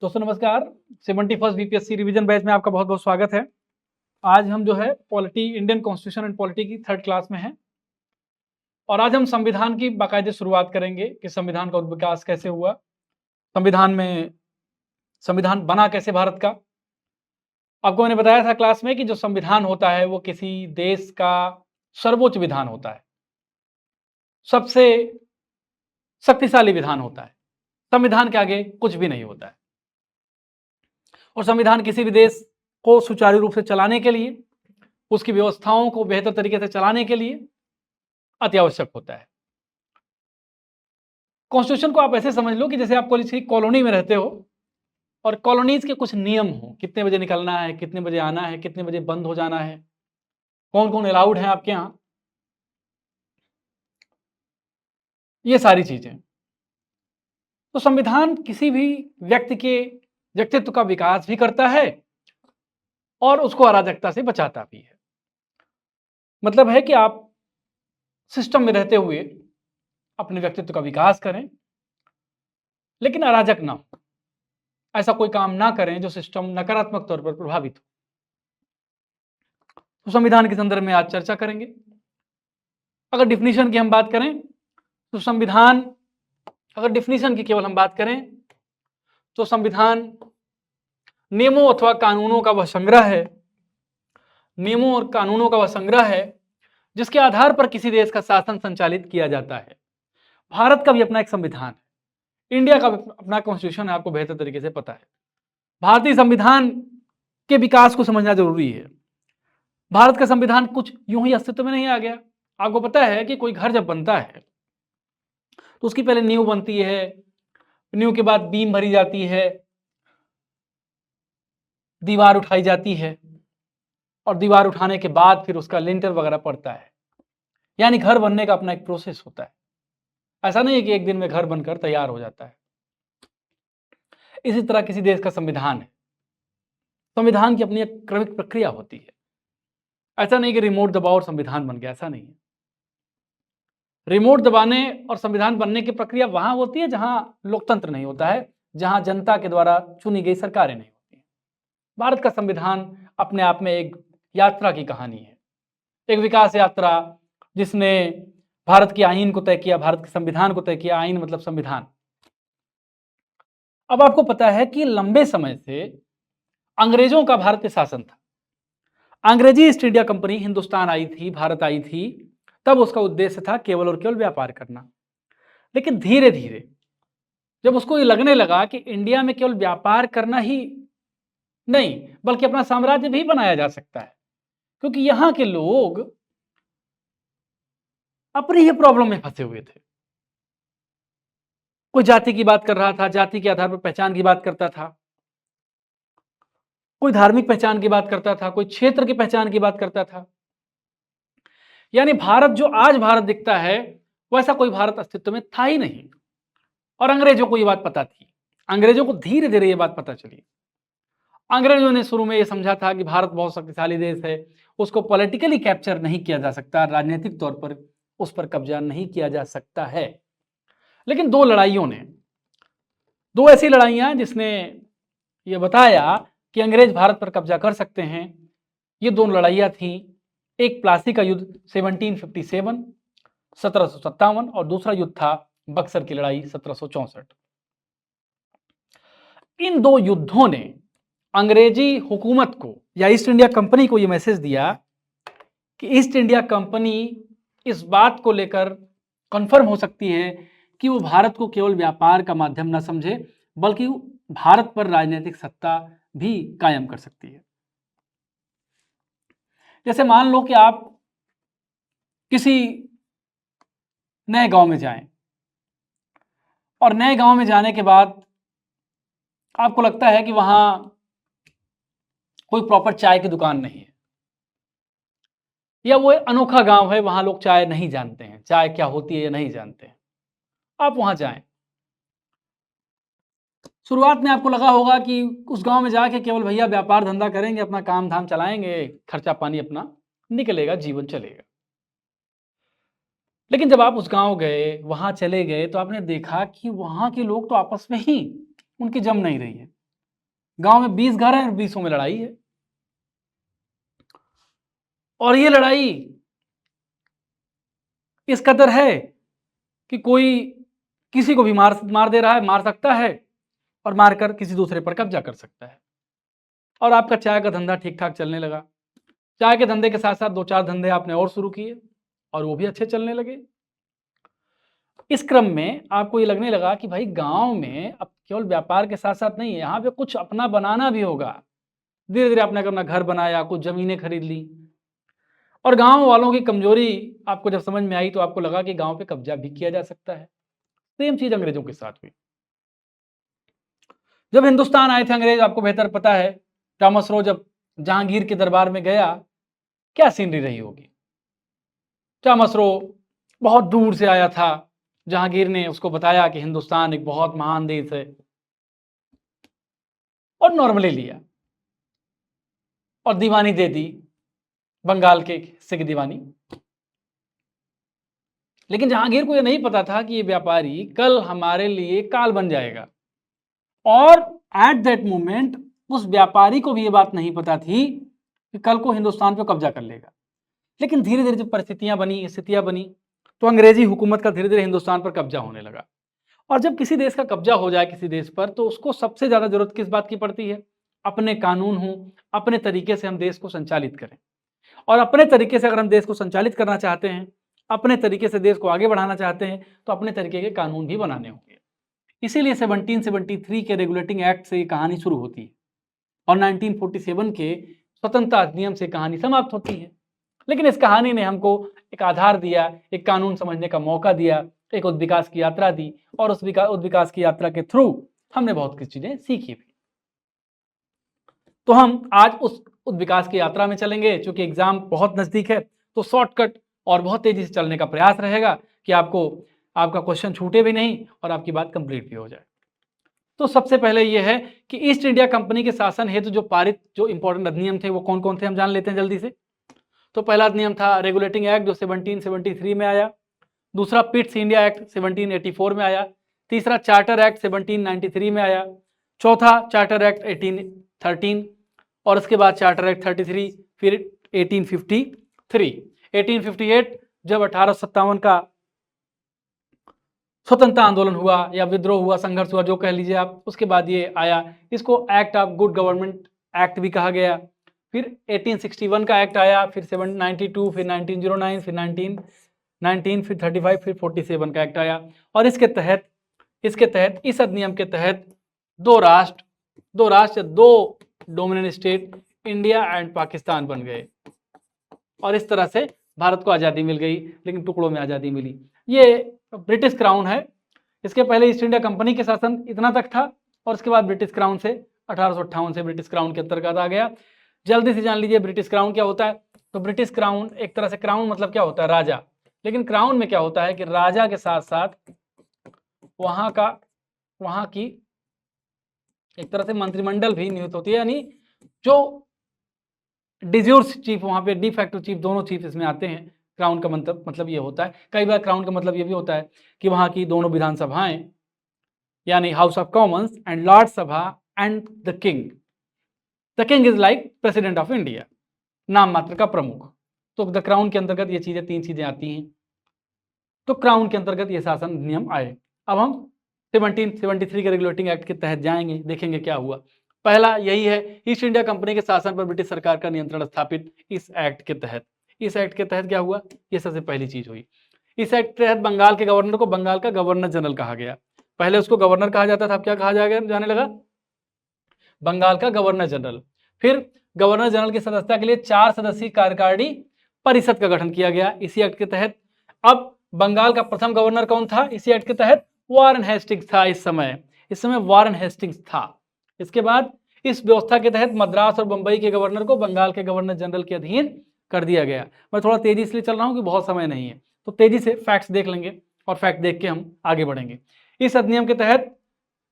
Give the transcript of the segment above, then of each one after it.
दोस्तों नमस्कार। 71st BPSC revision batch में आपका बहुत बहुत स्वागत है। आज हम जो है polity Indian constitution and polity की थर्ड क्लास में हैं और आज हम संविधान की बाकायदे शुरुआत करेंगे कि संविधान का विकास कैसे हुआ, संविधान बना कैसे भारत का। आपको मैंने बताया था क्लास में कि जो संविधान होता है वो किसी देश का सर्वोच्च विधान होता है, सबसे शक्तिशाली विधान होता है। संविधान के आगे कुछ भी नहीं होता है और संविधान किसी भी देश को सुचारू रूप से चलाने के लिए, उसकी व्यवस्थाओं को बेहतर तरीके से चलाने के लिए अति आवश्यक होता है। कॉन्स्टिट्यूशन को आप ऐसे समझ लो कि जैसे आप किसी कॉलोनी में रहते हो और कॉलोनीज के कुछ नियम हो, कितने बजे निकलना है, कितने बजे आना है, कितने बजे बंद हो जाना है, कौन कौन अलाउड है आपके यहाँ, ये सारी चीजें। तो संविधान किसी भी व्यक्ति के व्यक्तित्व का विकास भी करता है और उसको अराजकता से बचाता भी है। मतलब है कि आप सिस्टम में रहते हुए अपने व्यक्तित्व का विकास करें लेकिन अराजक ना हो, ऐसा कोई काम ना करें जो सिस्टम नकारात्मक तौर पर प्रभावित हो। तो संविधान के संदर्भ में आज चर्चा करेंगे। अगर डिफिनीशन की हम बात करें तो संविधान, अगर डिफिनीशन की केवल हम बात करें तो संविधान नियमों अथवा कानूनों का वह संग्रह है, नियमों और कानूनों का वह संग्रह है जिसके आधार पर किसी देश का शासन संचालित किया जाता है। भारत का भी अपना एक संविधान है, इंडिया का अपना कॉन्स्टिट्यूशन है, आपको बेहतर तरीके से पता है। भारतीय संविधान के विकास को समझना जरूरी है। भारत का संविधान कुछ यूं ही अस्तित्व में नहीं आ गया। आपको पता है कि कोई घर जब बनता है तो उसकी पहले नींव बनती है, नींव के बाद बीम भरी जाती है, दीवार उठाई जाती है और दीवार उठाने के बाद फिर उसका लिंटर वगैरह पड़ता है। यानी घर बनने का अपना एक प्रोसेस होता है। ऐसा नहीं है कि एक दिन में घर बनकर तैयार हो जाता है। इसी तरह किसी देश का संविधान है, संविधान की अपनी एक क्रमिक प्रक्रिया होती है। ऐसा नहीं कि रिमोट दबाओ और संविधान बन गया, ऐसा नहीं है। रिमोट दबाने और संविधान बनने की प्रक्रिया वहां होती है जहां लोकतंत्र नहीं होता है, जहां जनता के द्वारा चुनी गई सरकारें नहीं होती। भारत का संविधान अपने आप में एक यात्रा की कहानी है, एक विकास यात्रा जिसने भारत की आईन को तय किया, भारत के संविधान को तय किया। आईन मतलब संविधान। अब आपको पता है कि लंबे समय से अंग्रेजों का भारत पे शासन था। अंग्रेजी ईस्ट इंडिया कंपनी हिंदुस्तान आई थी, भारत आई थी, तब उसका उद्देश्य था केवल और केवल व्यापार करना। लेकिन धीरे धीरे जब उसको ये लगने लगा कि इंडिया में केवल व्यापार करना ही नहीं बल्कि अपना साम्राज्य भी बनाया जा सकता है, क्योंकि यहां के लोग अपनी ही प्रॉब्लम में फंसे हुए थे। कोई जाति की बात कर रहा था, जाति के आधार पर पहचान की बात करता था, कोई धार्मिक पहचान की बात करता था, कोई क्षेत्र की पहचान की बात करता था। यानी भारत जो आज भारत दिखता है वैसा कोई भारत अस्तित्व में था ही नहीं। और अंग्रेजों को ये बात पता थी। अंग्रेजों को धीरे धीरे ये बात पता चली। अंग्रेजों ने शुरू में ये समझा था कि भारत बहुत शक्तिशाली देश है, उसको पॉलिटिकली कैप्चर नहीं किया जा सकता, राजनीतिक तौर पर उस पर कब्जा नहीं किया जा सकता है। लेकिन दो लड़ाइयों ने, दो ऐसी लड़ाइयां जिसने ये बताया कि अंग्रेज भारत पर कब्जा कर सकते हैं, ये दोनों लड़ाइयां थी। एक प्लासी का युद्ध 1757 1757 और दूसरा युद्ध था बक्सर की लड़ाई 1764। इन दो युद्धों ने अंग्रेजी हुकूमत को या ईस्ट इंडिया कंपनी को यह मैसेज दिया कि ईस्ट इंडिया कंपनी इस बात को लेकर कंफर्म हो सकती है कि वो भारत को केवल व्यापार का माध्यम न समझे बल्कि भारत पर राजनीतिक सत्ता भी कायम कर सकती है। जैसे मान लो कि आप किसी नए गांव में जाएं और नए गांव में जाने के बाद आपको लगता है कि वहां कोई प्रॉपर चाय की दुकान नहीं है, या वो अनोखा गांव है, वहां लोग चाय नहीं जानते हैं, चाय क्या होती है ये नहीं जानते हैं। आप वहां जाएं, शुरुआत में आपको लगा होगा कि उस गांव में जाके केवल भैया व्यापार धंधा करेंगे, अपना काम धाम चलाएंगे, खर्चा पानी अपना निकलेगा, जीवन चलेगा। लेकिन जब आप उस गांव गए, वहां चले गए, तो आपने देखा कि वहां के लोग तो आपस में ही उनकी जम नहीं रही है। गांव में 20 घर हैं और 20 में लड़ाई है, और ये लड़ाई इस कदर है कि कोई किसी को भी मार दे रहा है, मार सकता है, और मारकर किसी दूसरे पर कब्जा कर सकता है। और आपका चाय का धंधा ठीक ठाक चलने लगा। चाय के धंधे के साथ साथ 2-4 धंधे आपने और शुरू किए और वो भी अच्छे चलने लगे। इस क्रम में आपको ये लगने लगा कि भाई गांव में अब केवल व्यापार के साथ साथ नहीं, यहाँ पे कुछ अपना बनाना भी होगा। धीरे धीरे आपने अपना घर बनाया, कुछ जमीनें खरीद ली, और गांव वालों की कमजोरी आपको जब समझ में आई तो आपको लगा कि गांव पे कब्जा भी किया जा सकता है। सेम चीज अंग्रेजों के साथ हुई। जब हिंदुस्तान आए थे अंग्रेज, आपको बेहतर पता है, थॉमस रो जब जहांगीर के दरबार में गया, क्या सीनरी रही होगी। थॉमस रो बहुत दूर से आया था, जहांगीर ने उसको बताया कि हिंदुस्तान एक बहुत महान देश है, और नॉर्मली लिया और दीवानी दे दी, बंगाल के हिस्से की दीवानी। लेकिन जहांगीर को यह नहीं पता था कि ये व्यापारी कल हमारे लिए काल बन जाएगा, और एट दैट मोमेंट उस व्यापारी को भी ये बात नहीं पता थी कि कल को हिंदुस्तान पे कब्जा कर लेगा। लेकिन धीरे धीरे जब परिस्थितियां बनी, स्थितियां बनी, तो अंग्रेजी हुकूमत का धीरे धीरे हिंदुस्तान पर कब्जा होने लगा। और जब किसी देश का कब्जा हो जाए किसी देश पर, तो उसको सबसे ज्यादा जरूरत किस बात की पड़ती है? अपने कानून हों, अपने तरीके से हम देश को संचालित करें। और अपने तरीके से अगर हम देश को संचालित करना चाहते हैं, अपने तरीके से देश को आगे बढ़ाना चाहते हैं, तो अपने तरीके के कानून भी बनाने होंगे। इसीलिए 1773 के रेगुलेटिंग एक्ट से ये कहानी शुरू होती है, और 1947 के स्वतंत्रता अधिनियम से कहानी समाप्त होती है। लेकिन इस कहानी ने हमको एक आधार दिया, एक कानून समझने का मौका दिया, एक उद्विकास की यात्रा दी, और उस उद्विकास की यात्रा के थ्रू हमने बहुत कुछ चीजें सीखी भी। तो हम आज उस उद्विकास की यात्रा में चलेंगे। चूंकि एग्जाम बहुत नजदीक है, तो शॉर्टकट और बहुत तेजी से चलने का प्रयास रहेगा कि आपका क्वेश्चन छूटे भी नहीं और आपकी बात कंप्लीट भी हो जाए। तो सबसे पहले यह है कि ईस्ट इंडिया कंपनी के शासन हेतु जो पारित जो इंपॉर्टेंट अधिनियम थे वो कौन कौन थे, हम जान लेते हैं जल्दी से। तो पहला अधिनियम था रेगुलेटिंग एक्ट, जो 1773 में आया। दूसरा पिट्स इंडिया एक्ट 1784 में आया। तीसरा चार्टर एक्ट 1793 में आया। चौथा चार्टर एक्ट 1813, और उसके बाद चार्टर एक्ट 33, फिर 1853। 1858 जब 1857 का स्वतंत्रता आंदोलन हुआ या विद्रोह हुआ, संघर्ष हुआ, जो कह लीजिए आप, उसके बाद ये आया। इसको act of good government act भी कहा गया। फिर 1861 का एक्ट आया, फिर 792, फिर 1909, फिर 1919, फिर 35, फिर 47 का एक्ट आया। और इसके तहत इस अधिनियम के तहत दो राष्ट्र दो dominant state India and Pakistan बन गए, और इस तरह से भारत को आज़ादी मिल गई, लेकिन टुकड़ों में आज़ादी मिली। ये ब्रिटिश क्राउन है। इसके पहले ईस्ट इंडिया कंपनी के शासन इतना तक था, और उसके बाद ब्रिटिश क्राउन से 1858 से ब्रिटिश क्राउन के अंतर्गत आ गया। जल्दी से जान लीजिए ब्रिटिश क्राउन क्या होता है। तो ब्रिटिश क्राउन एक तरह से, क्राउन मतलब क्या होता है? राजा। लेकिन क्राउन में क्या होता है कि राजा के साथ साथ वहां की एक तरह से मंत्रिमंडल भी नियुक्त होती है, यानी जो डिज्यूर चीफ, वहां पे डी फैक्टो चीफ, दोनों चीफ इसमें आते हैं। क्राउन का मतलब ये होता है। कई बार क्राउन का मतलब ये भी होता है कि वहां की दोनों विधानसभाएं, यानी house of commons and lord सभा and the king is like president of India, नाम मात्र का प्रमुख। तो द क्राउन के अंतर्गत ये चीजें, तीन चीजें आती हैं। तो क्राउन के अंतर्गत ये शासन नियम आए। अब हम 1773 के रेगुलेटिंग एक्ट के तहत जाएंगे, देखेंगे क्या हुआ। पहला यही है, ईस्ट इंडिया कंपनी के शासन पर ब्रिटिश सरकार का नियंत्रण स्थापित। इस एक्ट के तहत क्या हुआ? ये सबसे पहली चीज हुई। इस एक्ट के तहत बंगाल के गवर्नर को बंगाल का गवर्नर जनरल कहा गया। पहले उसको गवर्नर कहा जाता था, अब क्या कहा जाने लगा? बंगाल का गवर्नर जनरल। फिर गवर्नर जनरल की सदस्यता के लिए 4 सदस्यीय कार्यकारिणी परिषद का गठन किया गया इसी एक्ट के तहत। अब बंगाल का प्रथम गवर्नर कौन था इसी एक्ट के तहत? वारेन हेस्टिंग्स था। इस समय वारेन हेस्टिंग्स था। इसके बाद इस व्यवस्था के तहत मद्रास और बंबई के गवर्नर को बंगाल के गवर्नर जनरल के अधीन कर दिया गया। मैं थोड़ा तेजी इसलिए चल रहा हूं कि बहुत समय नहीं है, तो तेजी से फैक्ट्स देख लेंगे, और फैक्ट देख के हम आगे बढ़ेंगे। इस अधिनियम के तहत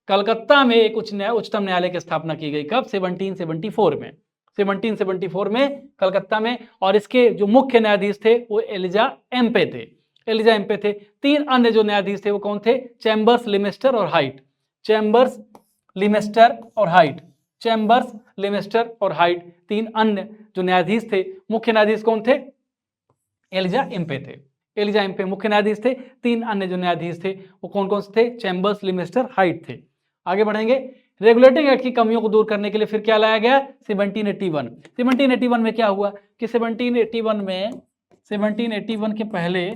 कलकत्ता में एक उच्चतम न्यायालय की स्थापना की गई। कब? 1774 में। 1774 में कलकत्ता में। और इसके जो मुख्य न्यायाधीश थे वो एलिजा एम्पे थे। 3 अन्य जो न्यायाधीश थे वो कौन थे? चैम्बर्स, लिमेस्टर और हाइट। चैम्बर्स, लेमेस्टर और हाइट, 3 अन्य जो न्यायाधीश थे, मुख्य न्यायाधीश कौन थे? एलिजा एम्पे थे। एलिजा एम्पे मुख्य न्यायाधीश थे। 3 अन्य जो न्यायाधीश थे वो कौन कौन से थे? चैम्बर्स, लेमेस्टर, हाइट थे। आगे बढ़ेंगे। रेगुलेटिंग एक्ट की कमियों को दूर करने के लिए फिर क्या लाया गया? 1781। 1781 में क्या हुआ कि 1781 के पहले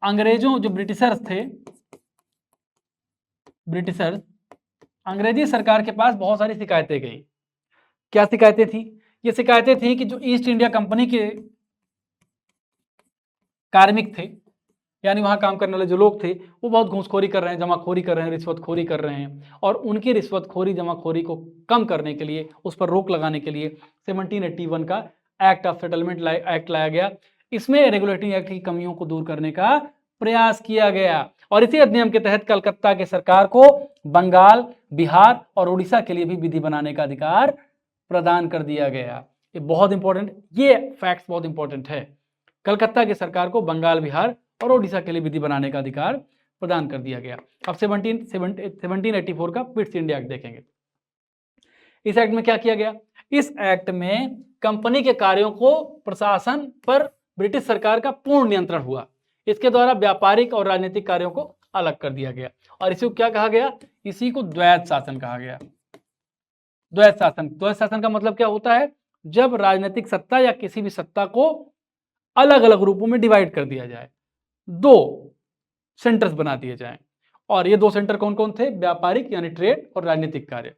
अंग्रेजों जो ब्रिटिशर्स थे, ब्रिटिशर्स, अंग्रेजी सरकार के पास बहुत सारी शिकायतें गई। क्या शिकायतें थी? ये शिकायतें थी कि जो ईस्ट इंडिया कंपनी के कार्मिक थे, यानी वहां काम करने वाले जो लोग थे, वो बहुत घूसखोरी कर रहे हैं, जमाखोरी कर रहे हैं, रिश्वतखोरी कर रहे हैं, और उनकी रिश्वतखोरी, जमाखोरी को कम करने के लिए, उस पर रोक लगाने के लिए 1781 का एक्ट ऑफ सेटलमेंट एक्ट लाया गया। इसमें रेगुलेटिंग एक्ट की कमियों को दूर करने का प्रयास किया गया, और इसी अधिनियम के तहत कलकत्ता के सरकार को बंगाल, बिहार और उड़ीसा के लिए भी विधि बनाने का अधिकार प्रदान कर दिया गया। ये बहुत इंपॉर्टेंट, ये फैक्ट्स बहुत इंपॉर्टेंट है। कलकत्ता की सरकार को बंगाल, बिहार और ओडिशा के लिए विधि बनाने का अधिकार प्रदान कर दिया गया। अब 1784 का पिट्स इंडिया एक्ट देखेंगे। इस एक्ट में क्या किया गया? इस एक्ट में कंपनी के कार्यों को प्रशासन पर ब्रिटिश सरकार का पूर्ण नियंत्रण हुआ। इसके द्वारा व्यापारिक और राजनीतिक कार्यों को अलग कर दिया गया, और इसी को क्या कहा गया? इसी को द्वैत शासन कहा गया। द्वैत शासन, द्वैत शासन का मतलब क्या होता है? जब राजनीतिक सत्ता या किसी भी सत्ता को अलग अलग रूपों में डिवाइड कर दिया जाए, 2 सेंटर्स बना दिए जाएं, और ये 2 सेंटर कौन कौन थे? व्यापारिक यानी ट्रेड और राजनीतिक कार्य।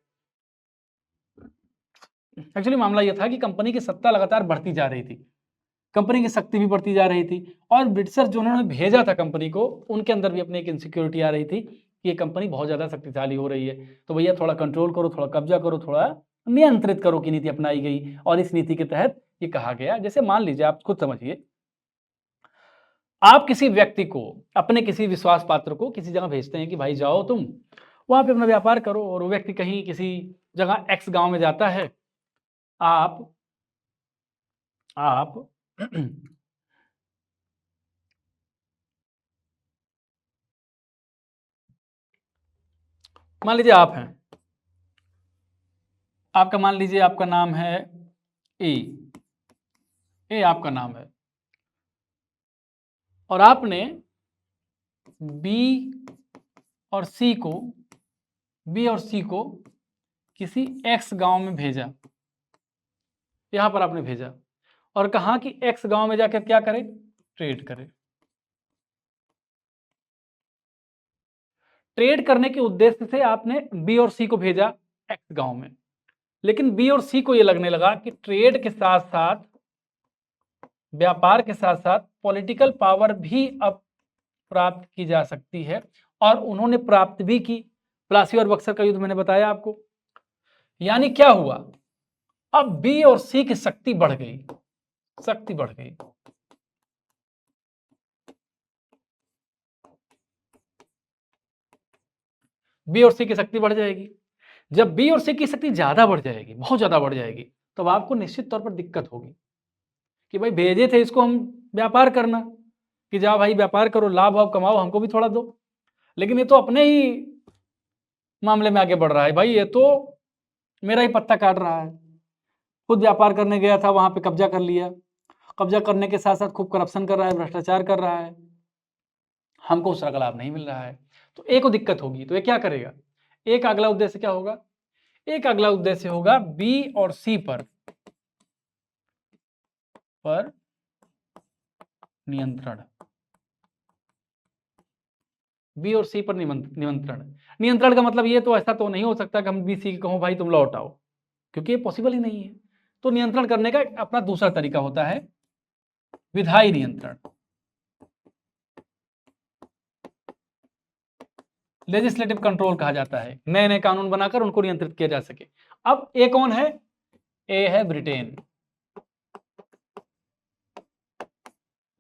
एक्चुअली मामला यह था कि कंपनी की सत्ता लगातार बढ़ती जा रही थी, कंपनी की शक्ति भी बढ़ती जा रही थी, और ब्रिटिशर जो उन्होंने भेजा था कंपनी को, उनके अंदर भी अपनी एक इनसिक्योरिटी आ रही थी कि ये कंपनी बहुत ज्यादा शक्तिशाली हो रही है, तो भैया थोड़ा कंट्रोल करो, थोड़ा कब्जा करो, थोड़ा नियंत्रित करो की नीति अपनाई गई। और इस नीति के तहत ये कहा गया, जैसे मान लीजिए, आप खुद समझिए, आप किसी व्यक्ति को, अपने किसी विश्वास पात्र को किसी जगह भेजते हैं कि भाई जाओ तुम वहां पे अपना व्यापार करो, और वो व्यक्ति कहीं किसी जगह एक्स गांव में जाता है। आप मान लीजिए आप हैं, आपका मान लीजिए आपका नाम है ए आपका नाम है, और आपने बी और सी को किसी एक्स गांव में भेजा, यहां पर आपने भेजा और कहा कि एक्स गांव में जाकर क्या करें? ट्रेड करें। ट्रेड करने के उद्देश्य से आपने बी और सी को भेजा एक्स गांव में, लेकिन बी और सी को यह लगने लगा कि ट्रेड के साथ साथ, व्यापार के साथ साथ पॉलिटिकल पावर भी अब प्राप्त की जा सकती है, और उन्होंने प्राप्त भी की। प्लासी और बक्सर का युद्ध मैंने बताया आपको। यानी क्या हुआ? अब बी और सी की शक्ति बढ़ गई, शक्ति बढ़ गई। बी और सी की शक्ति बढ़ जाएगी। जब बी और सी की शक्ति ज्यादा बढ़ जाएगी, बहुत ज्यादा बढ़ जाएगी, तब आपको निश्चित तौर पर दिक्कत होगी कि भाई भेजे थे इसको हम व्यापार करना, कि जाओ भाई व्यापार करो, लाभ वाभ कमाओ, हमको भी थोड़ा दो। लेकिन ये तो अपने ही मामले में आगे बढ़ रहा है, भाई ये तो मेरा ही पत्ता काट रहा है। खुद व्यापार करने गया था, वहां पे कब्जा कर लिया, कब्जा करने के साथ साथ खूब करप्शन कर रहा है, भ्रष्टाचार कर रहा है, हमको उसका लाभ नहीं मिल रहा है, तो एक को दिक्कत होगी। तो ये क्या करेगा? एक अगला उद्देश्य क्या होगा? एक अगला उद्देश्य होगा बी और सी पर नियंत्रण। बी और सी पर नियंत्रण का मतलब ये तो ऐसा तो नहीं हो सकता कि हम बी सी को कहो भाई तुम लौट आओ, क्योंकि ये पॉसिबल ही नहीं है। तो नियंत्रण करने का अपना दूसरा तरीका होता है विधायी नियंत्रण, लेजिस्लेटिव कंट्रोल कहा जाता है। नए नए कानून बनाकर उनको नियंत्रित किया जा सके। अब ए कौन है? ए है ब्रिटेन,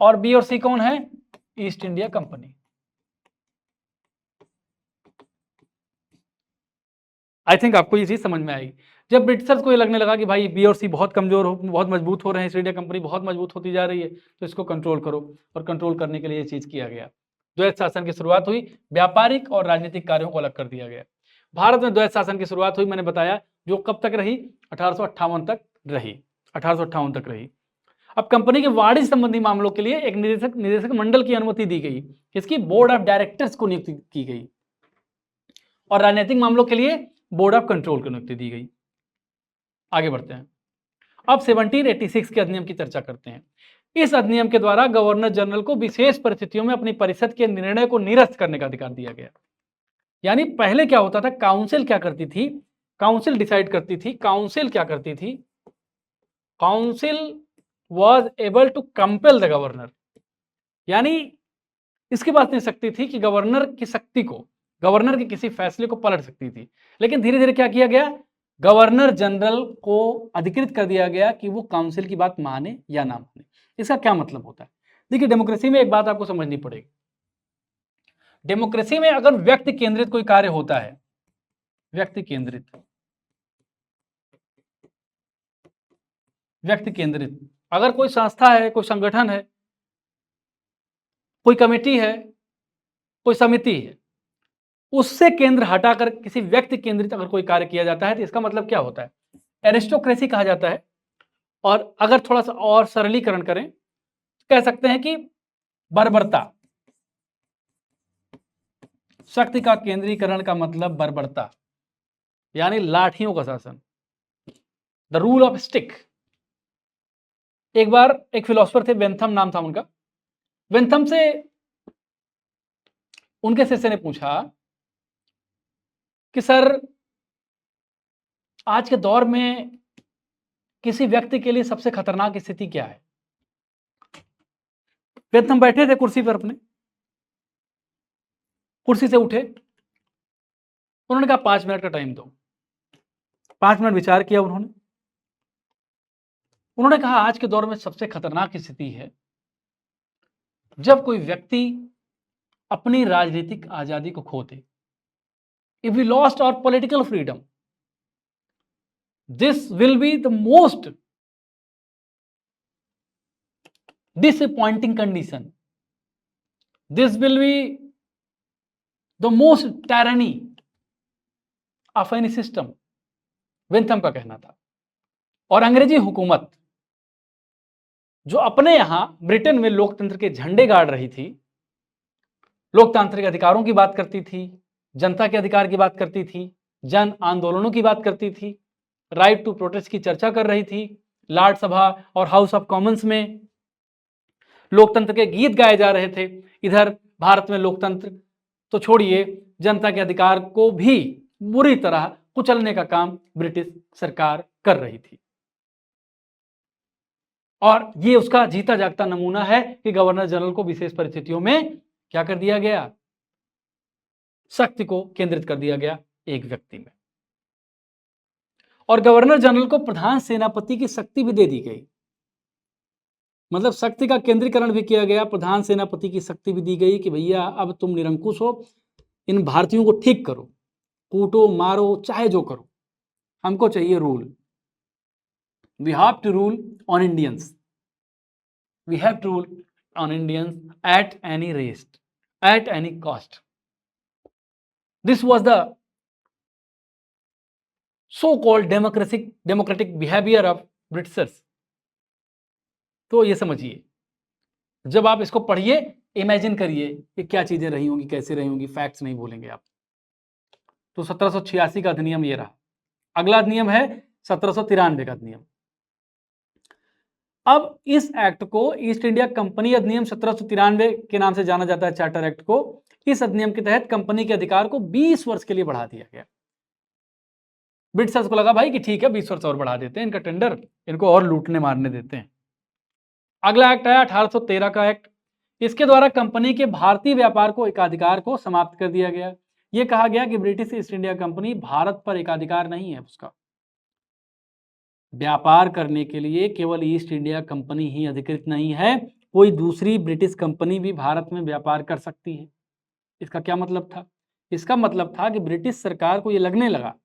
और बी और सी कौन है? East India company. I think आपको ये चीज समझ में आएगी। जब ब्रिटिशर्स को ये लगने लगा कि भाई बी और सी बहुत कमजोर हो, बहुत मजबूत हो रहे हैं, ईस्ट इंडिया कंपनी बहुत मजबूत होती जा रही है, तो इसको कंट्रोल करो, और कंट्रोल करने के लिए ये चीज किया गया। द्वैत शासन की शुरुआत हुई, व्यापारिक और राजनीतिक कार्यों को अलग कर दिया गया। भारत में द्वैत शासन की शुरुआत हुई, मैंने बताया जो कब तक रही, 1858 तक रही, 1858 तक रही। अब कंपनी के वाणिज्य संबंधी मामलों के लिए एक निदेशक मंडल की अनुमति दी गई, इसकी बोर्ड ऑफ डायरेक्टर्स को नियुक्ति की गई, और राजनीतिक मामलों के लिए बोर्ड ऑफ कंट्रोल को नियुक्ति दी गई। आगे बढ़ते हैं। अब 1786 के अधिनियम की चर्चा करते हैं। इस अधिनियम के द्वारा गवर्नर जनरल को विशेष परिस्थितियों में अपनी परिषद के निर्णय को निरस्त करने का अधिकार दिया गया। यानी पहले क्या होता था, काउंसिल क्या करती थी, काउंसिल डिसाइड करती थी, काउंसिल क्या करती थी, council was able to compel the governor, यानी इसकी बात नहीं सकती थी कि गवर्नर की शक्ति को, गवर्नर के किसी फैसले को पलट सकती थी। लेकिन धीरे धीरे क्या किया गया, गवर्नर जनरल को अधिकृत कर दिया गया कि वो काउंसिल की बात माने या ना माने। इसका क्या मतलब होता है, देखिए डेमोक्रेसी में एक बात आपको समझनी पड़ेगी। डेमोक्रेसी में अगर व्यक्ति केंद्रित कोई कार्य होता है, व्यक्ति केंद्रित, व्यक्ति केंद्रित अगर कोई संस्था है, कोई संगठन है, कोई कमेटी है, कोई समिति है, उससे केंद्र हटाकर किसी व्यक्ति केंद्रित अगर कोई कार्य किया जाता है तो इसका मतलब क्या होता है, एरिस्टोक्रेसी कहा जाता है। और अगर थोड़ा सा और सरलीकरण करें कह सकते हैं कि बर्बरता, शक्ति का केंद्रीकरण का मतलब बर्बरता, यानी लाठियों का शासन, द रूल ऑफ स्टिक। एक बार एक फिलोसफर थे, बेंथम नाम था उनका, बेंथम से उनके शिष्य ने पूछा कि सर आज के दौर में किसी व्यक्ति के लिए सबसे खतरनाक स्थिति क्या है। बेंथम बैठे थे कुर्सी पर, अपने कुर्सी से उठे, उन्होंने कहा 5 मिनट का टाइम दो। 5 मिनट विचार किया उन्होंने कहा आज के दौर में सबसे खतरनाक स्थिति है जब कोई व्यक्ति अपनी राजनीतिक आजादी को खो दे। If we lost our political freedom, this will be the most disappointing condition. This will be the most tyranny of any system. Bentham का कहना था। और अंग्रेजी हुकूमत जो अपने यहां ब्रिटेन में लोकतंत्र के झंडे गाड़ रही थी, लोकतांत्रिक अधिकारों की बात करती थी, जनता के अधिकार की बात करती थी, जन आंदोलनों की बात करती थी, राइट टू प्रोटेस्ट की चर्चा कर रही थी, लॉर्ड सभा और हाउस ऑफ कॉमन्स में लोकतंत्र के गीत गाए जा रहे थे। इधर भारत में लोकतंत्र तो छोड़िए, जनता के अधिकार को भी बुरी तरह कुचलने का काम ब्रिटिश सरकार कर रही थी। और ये उसका जीता जागता नमूना है कि गवर्नर जनरल को विशेष परिस्थितियों में क्या कर दिया गया, शक्ति को केंद्रित कर दिया गया एक व्यक्ति में। और गवर्नर जनरल को प्रधान सेनापति की शक्ति भी दे दी गई, मतलब शक्ति का केंद्रीकरण भी किया गया, प्रधान सेनापति की शक्ति भी दी गई कि भैया अब तुम निरंकुश हो, इन भारतीयों को ठीक करो, कूटो मारो चाहे जो करो, हमको चाहिए rule. We have to rule on Indians, we have to rule on Indians at any risk, at any cost. This was the so called democratic behaviour of Britishers. तो ये समझिए, जब आप इसको पढ़िए इमेजिन करिए कि क्या चीजें रही होंगी, कैसे रही होंगी, फैक्ट्स नहीं भूलेंगे आप। तो 1786 का अधिनियम ये रहा। अगला अधिनियम है 1793 का अधिनियम। अब इस एक्ट को ईस्ट इंडिया कंपनी अधिनियम 1793 के नाम से जाना जाता है, चार्टर एक्ट को। इस अधिनियम के तहत कंपनी के अधिकार को 20 वर्ष के लिए बढ़ा दिया गया। ब्रिटिशर्स को लगा भाई कि ठीक है 20 वर्ष और बढ़ा देते हैं, इनका टेंडर, इनको और लूटने मारने देते हैं। अगला एक्ट आया 1813 का एक्ट। इसके द्वारा कंपनी के भारतीय व्यापार को एकाधिकार को समाप्त कर दिया गया। यह कहा गया कि British east India company Bharat पर एकाधिकार नहीं है, उसका व्यापार करने के लिए केवल ईस्ट इंडिया कंपनी ही अधिकृत नहीं है, कोई दूसरी ब्रिटिश कंपनी भी भारत में व्यापार कर सकती है। इसका क्या मतलब था? इसका मतलब था कि ब्रिटिश सरकार को यह लगने लगा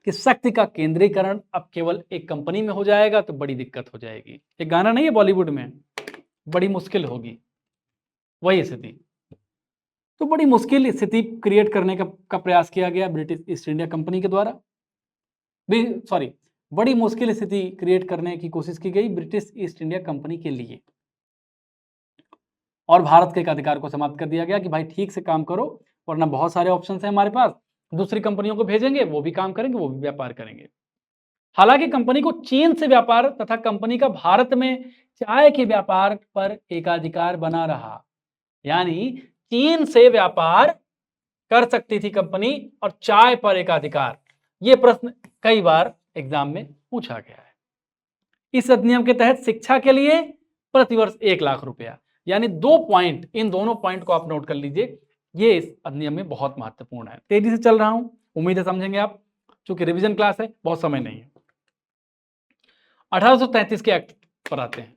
कि शक्ति का केंद्रीकरण अब केवल एक कंपनी में हो जाएगा तो बड़ी दिक्कत हो जाएगी। एक गाना नहीं है बॉलीवुड में, बड़ी मुश्किल होगी, वही स्थिति। तो बड़ी मुश्किल स्थिति क्रिएट करने का प्रयास किया गया ब्रिटिश ईस्ट इंडिया कंपनी के द्वारा। सॉरी, बड़ी मुश्किल स्थिति क्रिएट करने की कोशिश की गई ब्रिटिश ईस्ट इंडिया कंपनी के लिए, और भारत के एक अधिकार को समाप्त कर दिया गया कि भाई ठीक से काम करो, वरना बहुत सारे ऑप्शन हैं हमारे पास, दूसरी कंपनियों को भेजेंगे, वो भी काम करेंगे, वो भी व्यापार करेंगे। हालांकि कंपनी को चीन से व्यापार तथा कंपनी का भारत में चाय के व्यापार पर एकाधिकार बना रहा, यानी चीन से व्यापार कर सकती थी कंपनी और चाय पर एकाधिकार। यह प्रश्न कई बार एग्जाम में पूछा गया है। इस अधिनियम के तहत शिक्षा के लिए प्रतिवर्ष 1 लाख रुपया, यानी 2 पॉइंट, इन दोनों पॉइंट को आप नोट कर लीजिए, ये इस अधिनियम में बहुत महत्वपूर्ण है। तेजी से चल रहा हूं, उम्मीद है समझेंगे आप, चूंकि रिवीजन क्लास है, बहुत समय नहीं है। 1833 के एक्ट पर आते हैं।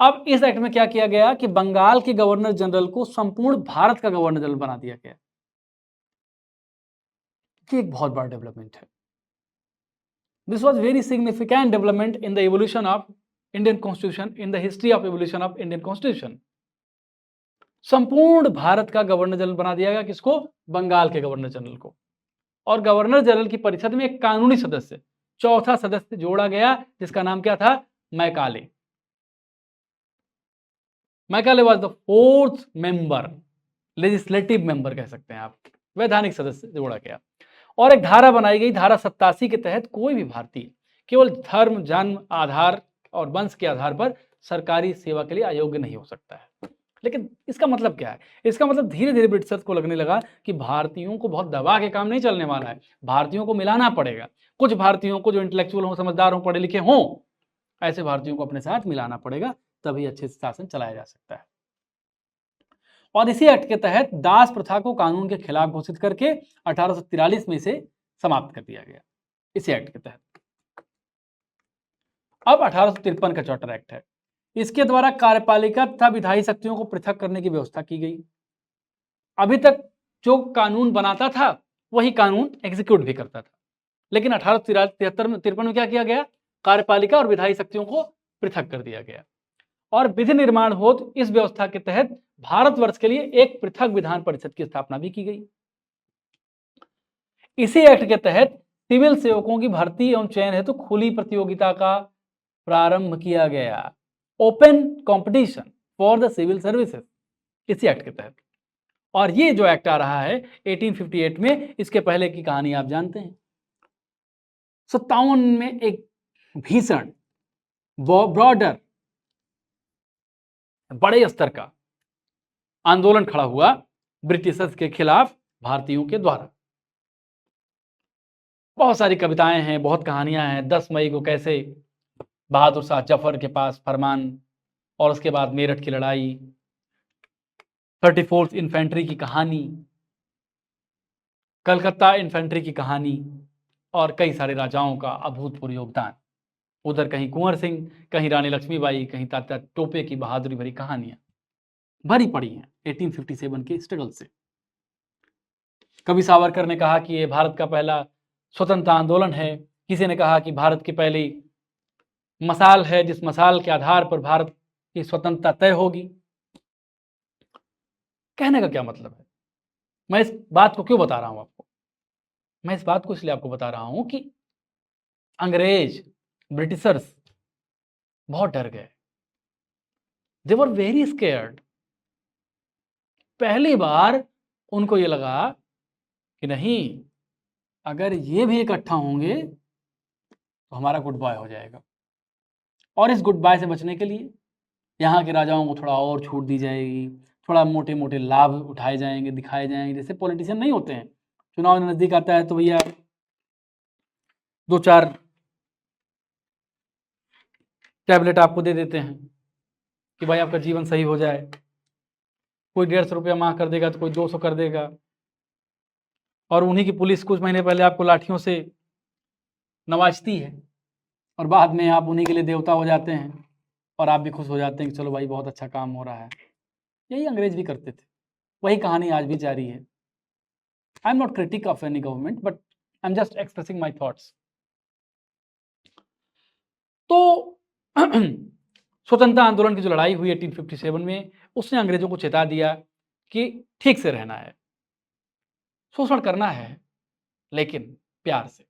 अब इस एक्ट में क्या किया गया कि बंगाल के गवर्नर जनरल को संपूर्ण भारत का गवर्नर जनरल बना दिया गया। ये एक बहुत बड़ा डेवलपमेंट है। This was very significant development in the evolution of Indian constitution, in the history of evolution of Indian constitution. संपूर्ण भारत का गवर्नर जनरल बना दिया गया, किसको? बंगाल के गवर्नर जनरल को। और गवर्नर जनरल की परिषद में एक कानूनी सदस्य, चौथा सदस्य जोड़ा गया, जिसका नाम क्या था? Macaulay. Macaulay was the 4th member, legislative member कह सकते हैं आप, वैधानिक सदस्य जोड़ा गया। और एक धारा बनाई गई, धारा 87 के तहत कोई भी भारतीय केवल धर्म, जन्म आधार और वंश के आधार पर सरकारी सेवा के लिए अयोग्य नहीं हो सकता है। लेकिन इसका मतलब क्या है? इसका मतलब धीरे धीरे ब्रिटिशर्स को लगने लगा कि भारतीयों को बहुत दबा के काम नहीं चलने वाला है, भारतीयों को मिलाना पड़ेगा। कुछ भारतीयों को जो इंटेलेक्चुअल हो, समझदार हो, पढ़े लिखे हों, ऐसे भारतीयों को अपने साथ मिलाना पड़ेगा, तभी अच्छे से शासन चलाया जा सकता है। और इसी एक्ट के तहत दास प्रथा को कानून के खिलाफ घोषित करके 1843 में इसे समाप्त कर दिया गया, इसी एक्ट के तहत। अब 1853 का चार्टर एक्ट है। इसके द्वारा कार्यपालिका तथा विधायी शक्तियों को पृथक करने की व्यवस्था की गई। अभी तक जो कानून बनाता था वही कानून एग्जीक्यूट भी करता था, लेकिन 1853 में क्या किया गया? कार्यपालिका और विधायी शक्तियों को पृथक कर दिया गया। और विधि निर्माण हेतु इस व्यवस्था के तहत भारतवर्ष के लिए एक पृथक विधान परिषद की स्थापना भी की गई। इसी एक्ट के तहत सिविल सेवकों की भर्ती एवं चयन हेतु खुली प्रतियोगिता का प्रारंभ किया गया, open competition for the civil services, इसी एक्ट के तहत। और ये जो एक्ट आ रहा है 1858 में, इसके पहले की कहानी आप जानते हैं। 57 में एक भीषण ब्रॉडर बड़े स्तर का आंदोलन खड़ा हुआ ब्रिटिशर्स के खिलाफ भारतीयों के द्वारा। बहुत सारी कविताएं हैं, बहुत कहानियां हैं। 10 मई को कैसे बहादुर शाह जफर के पास फरमान, और उसके बाद मेरठ की लड़ाई, 34th इन्फेंट्री की कहानी, कलकत्ता इन्फेंट्री की कहानी, और कई सारे राजाओं का अभूतपूर्व योगदान। उधर कहीं कुंवर सिंह, कहीं रानी लक्ष्मीबाई, कहीं तात्या टोपे की बहादुरी भरी कहानियां भरी पड़ी हैं 1857 के स्ट्रगल से। कवि सावरकर ने कहा कि ये भारत का पहला स्वतंत्रता आंदोलन है। किसी ने कहा कि भारत की पहली मसाल है, जिस मसाल के आधार पर भारत की स्वतंत्रता तय होगी। कहने का क्या मतलब है? मैं इस बात को क्यों बता रहा हूं आपको? मैं इस बात को इसलिए आपको बता रहा हूं कि अंग्रेज, ब्रिटिशर्स बहुत डर गए। दे वर वेरी स्केयर्ड। पहली बार उनको ये लगा कि नहीं, अगर ये भी इकट्ठा होंगे तो हमारा गुड बाय हो जाएगा। और इस गुड बाय से बचने के लिए यहाँ के राजाओं को थोड़ा और छूट दी जाएगी, थोड़ा मोटे मोटे लाभ उठाए जाएंगे, दिखाए जाएंगे। जैसे पॉलिटिशियन नहीं होते हैं, चुनाव नजदीक आता है तो भैया 2-4 टैबलेट आपको दे देते हैं कि भाई आपका जीवन सही हो जाए। कोई 150 रुपया मांग कर देगा तो कोई 200 कर देगा, और उन्हीं की पुलिस कुछ महीने पहले आपको लाठियों से नवाजती है, और बाद में आप उन्हीं के लिए देवता हो जाते हैं, और आप भी खुश हो जाते हैं कि चलो भाई बहुत अच्छा काम हो रहा है। यही अंग्रेज भी करते थे, वही कहानी आज भी जारी है। I am not critic of any government, but I am just expressing my thoughts. तो स्वतंत्रता आंदोलन की जो लड़ाई हुई 1857 में, उसने अंग्रेजों को चेता दिया कि ठीक से रहना है, शोषण करना है, लेकिन प्यार से।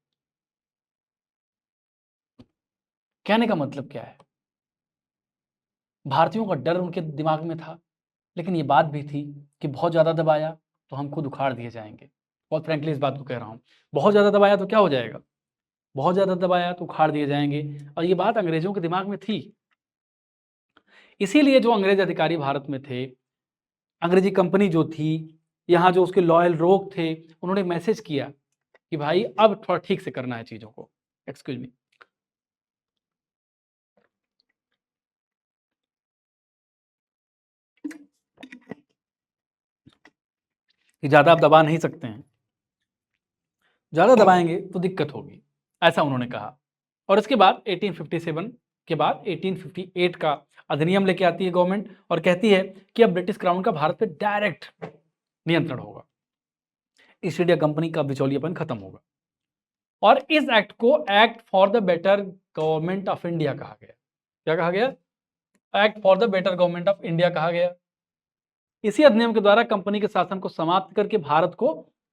कहने का मतलब क्या है, भारतीयों का डर उनके दिमाग में था, लेकिन ये बात भी थी कि बहुत ज़्यादा दबाया तो हम खुद उखाड़ दिए जाएंगे। बहुत फ्रैंकली इस बात को कह रहा हूँ, बहुत ज़्यादा दबाया तो क्या हो जाएगा, बहुत ज़्यादा दबाया तो उखाड़ दिए जाएंगे, और ये बात अंग्रेजों के दिमाग में थी। इसीलिए जो अंग्रेज अधिकारी भारत में थे, अंग्रेजी कंपनी जो थी, यहाँ जो उसके लॉयल लोग थे, उन्होंने मैसेज किया कि भाई अब थोड़ा ठीक से करना है चीज़ों को। Excuse me. कि ज़्यादा आप दबा नहीं सकते हैं, ज़्यादा दबाएंगे तो दिक्कत होगी, ऐसा उन्होंने कहा। और इसके बाद 1857 के बाद 1858 का अधिनियम लेके आती है गवर्नमेंट और कहती है कि अब ब्रिटिश क्राउन का भारत पे डायरेक्ट नियंत्रण होगा, ईस्ट इंडिया कंपनी का बिचौलियापन खत्म होगा। और इस एक्ट को act for the better government of India कहा गया। क्या कहा गया? Act for the better government of India कहा गया। इसी अधिनियम के द्वारा कंपनी के शासन को समाप्त करके भारत को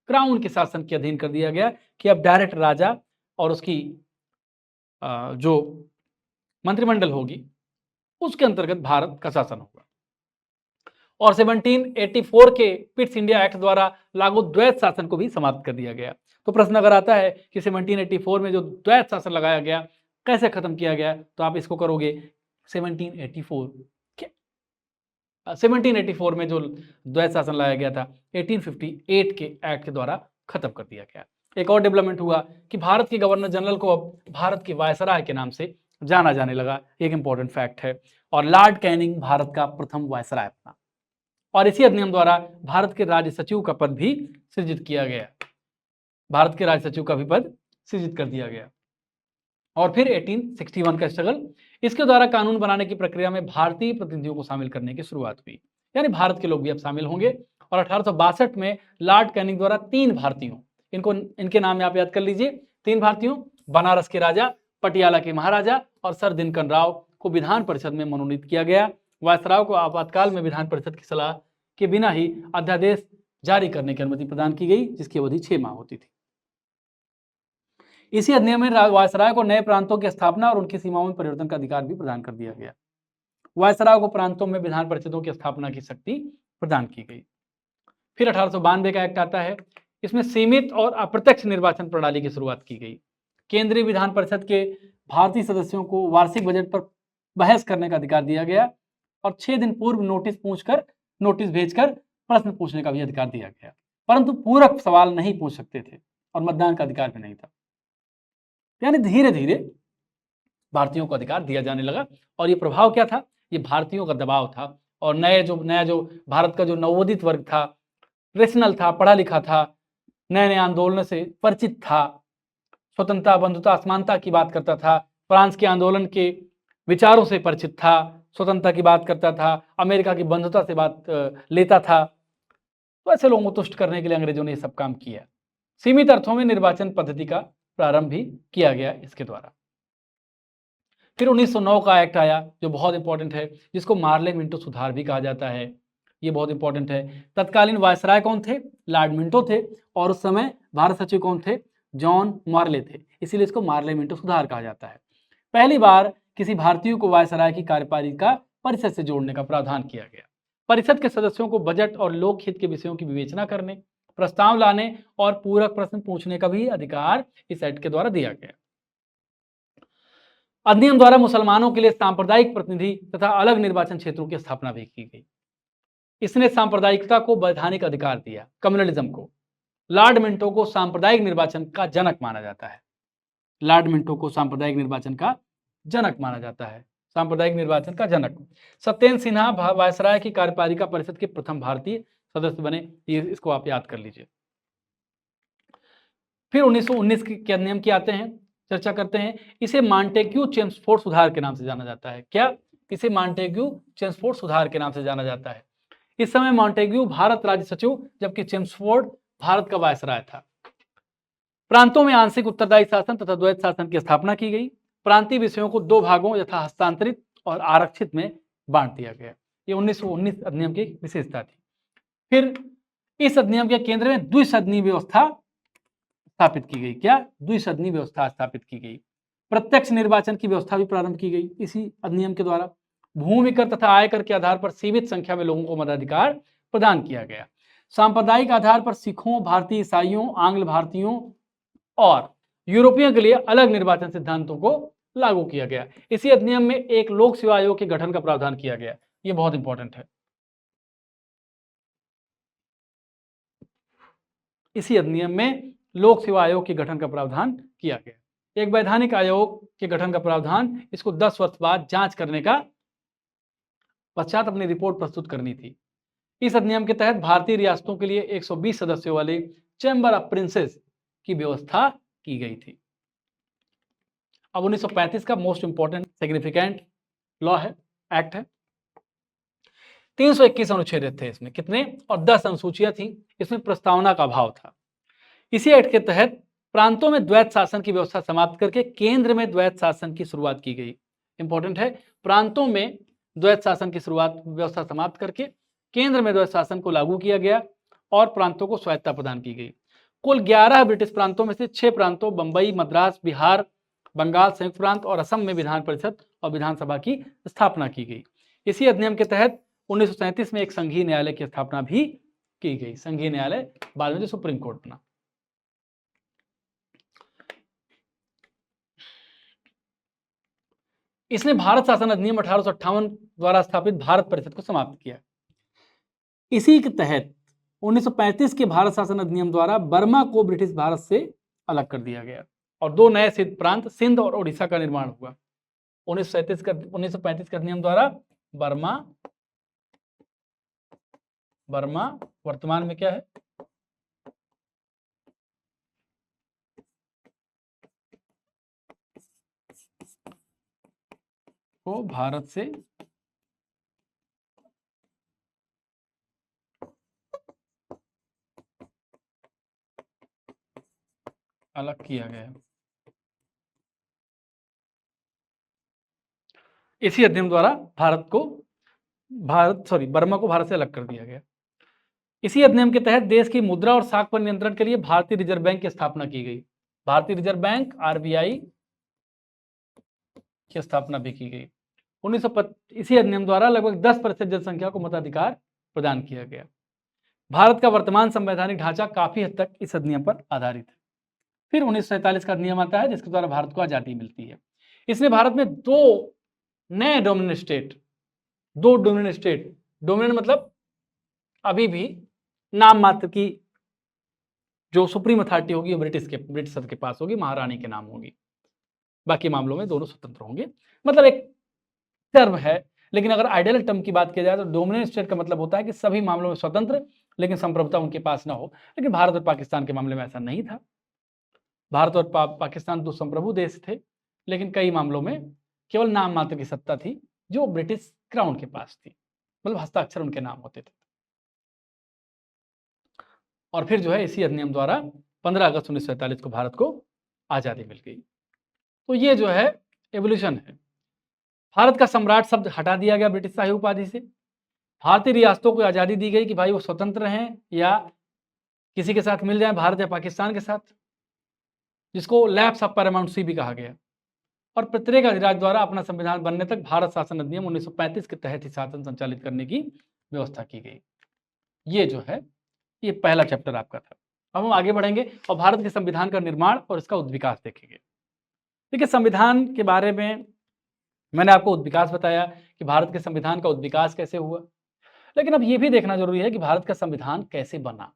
क्राउन के शासन के अधीन कर दिया गया कि अब डायरेक्ट राजा और उसकी जो मंत्रिमंडल होगी उसके अंतर्गत भारत का शासन होगा। और 1784 के पिट्स इंडिया एक्ट द्वारा लागू द्वैत शासन को भी समाप्त कर दिया गया। तो प्रश्न अगर आता है कि 1784 में जो द्वैत शासन लगाया गया कैसे खत्म किया गया, तो आप इसको करोगे 1784 1784 में जो द्वैत शासन लाया गया था 1858 के एक्ट के द्वारा खत्म कर दिया गया। एक और डेवलपमेंट हुआ कि भारत के गवर्नर जनरल को अब भारत के वायसराय के नाम से जाना जाने लगा, एक इंपॉर्टेंट फैक्ट है। और लॉर्ड कैनिंग भारत का प्रथम वायसराय बना। और इसी अधिनियम द्वारा भारत के राज्य सचिव का पद भी सृजित किया गया, भारत के राज्य सचिव का भी पद सृजित कर दिया गया। और फिर 1861 का स्ट्रगल, इसके द्वारा कानून बनाने की प्रक्रिया में भारतीय प्रतिनिधियों को शामिल करने की शुरुआत हुई, यानी भारत के लोग भी अब शामिल होंगे। और 1862 में लॉर्ड कैनिंग द्वारा 3 भारतीयों, इनके नाम आप याद कर लीजिए, 3 भारतीयों, बनारस के राजा, पटियाला के महाराजा और सर दिनकर राव को विधान परिषद में मनोनीत किया गया। वायसराय को आपातकाल में विधान परिषद की सलाह के बिना ही अध्यादेश जारी करने की अनुमति प्रदान की गई, जिसकी अवधि 6 माह होती थी। इसी अधिनियम में वायसराय को नए प्रांतों की स्थापना और उनकी सीमाओं में परिवर्तन का अधिकार भी प्रदान कर दिया गया। वायसराय को प्रांतों में विधान परिषदों की स्थापना की शक्ति प्रदान की गई। फिर 1892 का एक्ट आता है, इसमें सीमित और अप्रत्यक्ष निर्वाचन प्रणाली की शुरुआत की गई। केंद्रीय विधान परिषद के भारतीय सदस्यों को वार्षिक बजट पर बहस करने का अधिकार दिया गया और 6 दिन पूर्व नोटिस भेजकर प्रश्न पूछने का भी अधिकार दिया गया, परंतु पूरक सवाल नहीं पूछ सकते थे और मतदान का अधिकार भी नहीं था। यानी धीरे धीरे भारतीयों को अधिकार दिया जाने लगा। और ये प्रभाव क्या था? ये भारतीयों का दबाव था। और नया जो भारत का जो नवोदित वर्ग था, रेशनल था, पढ़ा लिखा था, नए नए आंदोलनों से परिचित था, स्वतंत्रता, बंधुता, असमानता की बात करता था, फ्रांस के आंदोलन के विचारों से परिचित था, स्वतंत्रता की बात करता था, अमेरिका की बंधुता से बात लेता था। तो ऐसे लोगों को तुष्ट करने के लिए अंग्रेजों ने ये सब काम किया। सीमित अर्थों में निर्वाचन पद्धति का प्रारंभ भी किया गया इसके द्वारा। फिर 1909 का एक्ट आया जो बहुत इंपॉर्टेंट है, जिसको मार्ले मिंटो सुधार भी कहा जाता है। ये बहुत इंपॉर्टेंट है। तत्कालीन वायसराय कौन थे? लॉर्ड मिंटो थे। और उस समय भारत सचिव कौन थे? जॉन मार्ले थे। इसीलिए इसको मार्ले मिंटो सुधार कहा जाता है। पहली बार किसी भारतीय को वायसराय की कार्यपालिका परिषद से जोड़ने का प्रावधान किया गया। परिषद के सदस्यों को बजट और लोकहित के विषयों की विवेचना करने, प्रस्ताव लाने और पूरक प्रश्न पूछने का भी अधिकार इस एक्ट के द्वारा दिया गया। अधिनियम द्वारा मुसलमानों के लिए सांप्रदायिक प्रतिनिधि तथा अलग निर्वाचन क्षेत्रों की स्थापना भी की गई। इसने सांप्रदायिकता को वैधानिक अधिकार दिया, कम्युनलिज्म को। लॉर्ड मिंटो को सांप्रदायिक निर्वाचन का जनक माना जाता है। लॉर्ड मिंटो को सांप्रदायिक निर्वाचन का जनक माना जाता है, सांप्रदायिक निर्वाचन का जनक। सत्येंद्र सिन्हा वायसराय की कार्यपालिका परिषद के प्रथम भारतीय सदस्य बने। ये इसको आप याद कर लीजिए। फिर 1919 के अधिनियम की आते हैं, चर्चा करते हैं। इसे मॉन्टेग्यू चेम्सफोर्ड सुधार के नाम से जाना जाता है। क्या? इसे मॉन्टेग्यू चेम्सफोर्ड सुधार के नाम से जाना जाता है। इस समय मॉन्टेग्यू भारत राज्य सचिव, जबकि चेम्सफोर्ड भारत का वायसराय था। प्रांतों में आंशिक उत्तरदायी शासन तथा द्वैत शासन की स्थापना की गई। प्रांतीय विषयों को 2 भागों यथा हस्तांतरित और आरक्षित में बांट दिया गया। ये 1919 अधिनियम की विशेषता थी। फिर इस अधिनियम के केंद्र में द्विसदनीय व्यवस्था स्थापित की गई। क्या? द्विसदनीय व्यवस्था स्थापित की गई। प्रत्यक्ष निर्वाचन की व्यवस्था भी प्रारंभ की गई इसी अधिनियम के द्वारा। भूमि कर तथा आयकर के आधार पर सीमित संख्या में लोगों को मताधिकार प्रदान किया गया। सांप्रदायिक आधार पर सिखों, भारतीय ईसाइयों, आंग्ल भारतीयों और यूरोपियों के लिए अलग निर्वाचन सिद्धांतों को लागू किया गया। इसी अधिनियम में एक लोक सेवा आयोग के गठन का प्रावधान किया गया। ये बहुत इंपॉर्टेंट है। इसी अधिनियम में लोक सेवा आयोग के गठन का प्रावधान किया गया। एक वैधानिक आयोग के गठन का प्रावधान, इसको 10 वर्ष बाद जांच करने का पश्चात अपनी रिपोर्ट प्रस्तुत करनी थी। इस अधिनियम के तहत भारतीय रियासतों के लिए 120 सदस्यों वाले चैम्बर ऑफ प्रिंसेस की व्यवस्था की गई थी। अब 1935 का मोस्ट इंपॉर्टेंट सिग्निफिकेंट लॉ है, एक्ट है। 321 अनुच्छेद थे इसमें, कितने, और 10 अनुसूचियां थी। इसमें प्रस्तावना का अभाव था। इसी एक्ट के तहत प्रांतों में द्वैत शासन की व्यवस्था समाप्त करके केंद्र में द्वैत शासन की शुरुआत की गई। इंपॉर्टेंट है, प्रांतों में द्वैत शासन की शुरुआत व्यवस्था समाप्त करके केंद्र में द्वैत शासन को लागू किया गया और प्रांतों को स्वायत्तता प्रदान की गई। कुल 11 ब्रिटिश प्रांतों में से 6 प्रांतों बंबई, मद्रास, बिहार, बंगाल, संयुक्त प्रांत और असम में विधान परिषद और विधानसभा की स्थापना की गई। इसी अधिनियम के तहत 1937 में एक संघीय न्यायालय की स्थापना भी की गई। संघीय न्यायालय बाद में जो सुप्रीम कोर्ट बना। इसने भारत शासन अधिनियम 1858 द्वारा स्थापित भारत परिषद को समाप्त किया। इसी के तहत 1935 के भारत शासन अधिनियम द्वारा बर्मा को ब्रिटिश भारत से अलग कर दिया गया और 2 नए सिद्ध प्रांत सिंध और ओडिशा का निर्माण हुआ। 1935 के अधिनियम द्वारा बर्मा वर्तमान में क्या है, को भारत से अलग किया गया। इसी अधिनियम द्वारा बर्मा को भारत से अलग कर दिया गया। इसी अधिनियम के तहत देश की मुद्रा और साख पर नियंत्रण के लिए भारतीय रिजर्व बैंक की स्थापना की गई। भारतीय रिजर्व बैंक आरबीआई की स्थापना भी की गई। इसी अधिनियम द्वारा लगभग 10% जनसंख्या को मताधिकार प्रदान किया गया। भारत का वर्तमान संवैधानिक ढांचा काफी हद तक इस अधिनियम पर आधारित है। फिर 1947 का अधिनियम आता है जिसके द्वारा भारत को आजादी मिलती है। इसने भारत में 2 नए डोमिनेंट स्टेट, डोमिनेंट मतलब अभी भी नाम मात्र की जो सुप्रीम अथॉरिटी होगी वो ब्रिटिशर के पास होगी, महारानी के नाम होगी। बाकी मामलों में दोनों स्वतंत्र होंगे। मतलब एक टर्म है, लेकिन अगर आइडियल टर्म की बात की जाए तो डोमिनेंट स्टेट का मतलब होता है कि सभी मामलों में स्वतंत्र लेकिन संप्रभुता उनके पास ना हो। लेकिन भारत और पाकिस्तान के मामले में ऐसा नहीं था। भारत और पाकिस्तान दो संप्रभु देश थे, लेकिन कई मामलों में केवल नाम मात्र की सत्ता थी जो ब्रिटिश क्राउन के पास थी, मतलब हस्ताक्षर उनके नाम होते थे। और फिर जो है इसी अधिनियम द्वारा 15 अगस्त 1947 को भारत को आजादी मिल गई। तो ये जो है एवोल्यूशन है। भारत का सम्राट शब्द हटा दिया गया ब्रिटिश शाही उपाधि से। भारतीय रियासतों को आजादी दी गई कि भाई वो स्वतंत्र हैं या किसी के साथ मिल जाए, भारत या पाकिस्तान के साथ, जिसको लैप्स ऑफ पैरामाउंट भी कहा गया। और प्रत्येक अधिराज्य द्वारा अपना संविधान बनने तक भारत शासन अधिनियम 1935 के तहत ही शासन संचालित करने की व्यवस्था की गई। ये जो है ये पहला चैप्टर आपका था। अब हम आगे बढ़ेंगे और भारत के संविधान का निर्माण और इसका उद्विकास देखेंगे। देखिए, संविधान के बारे में मैंने आपको उद्विकास बताया कि भारत के संविधान का उद्विकास कैसे हुआ, लेकिन अब ये भी देखना जरूरी है कि भारत का संविधान कैसे बना,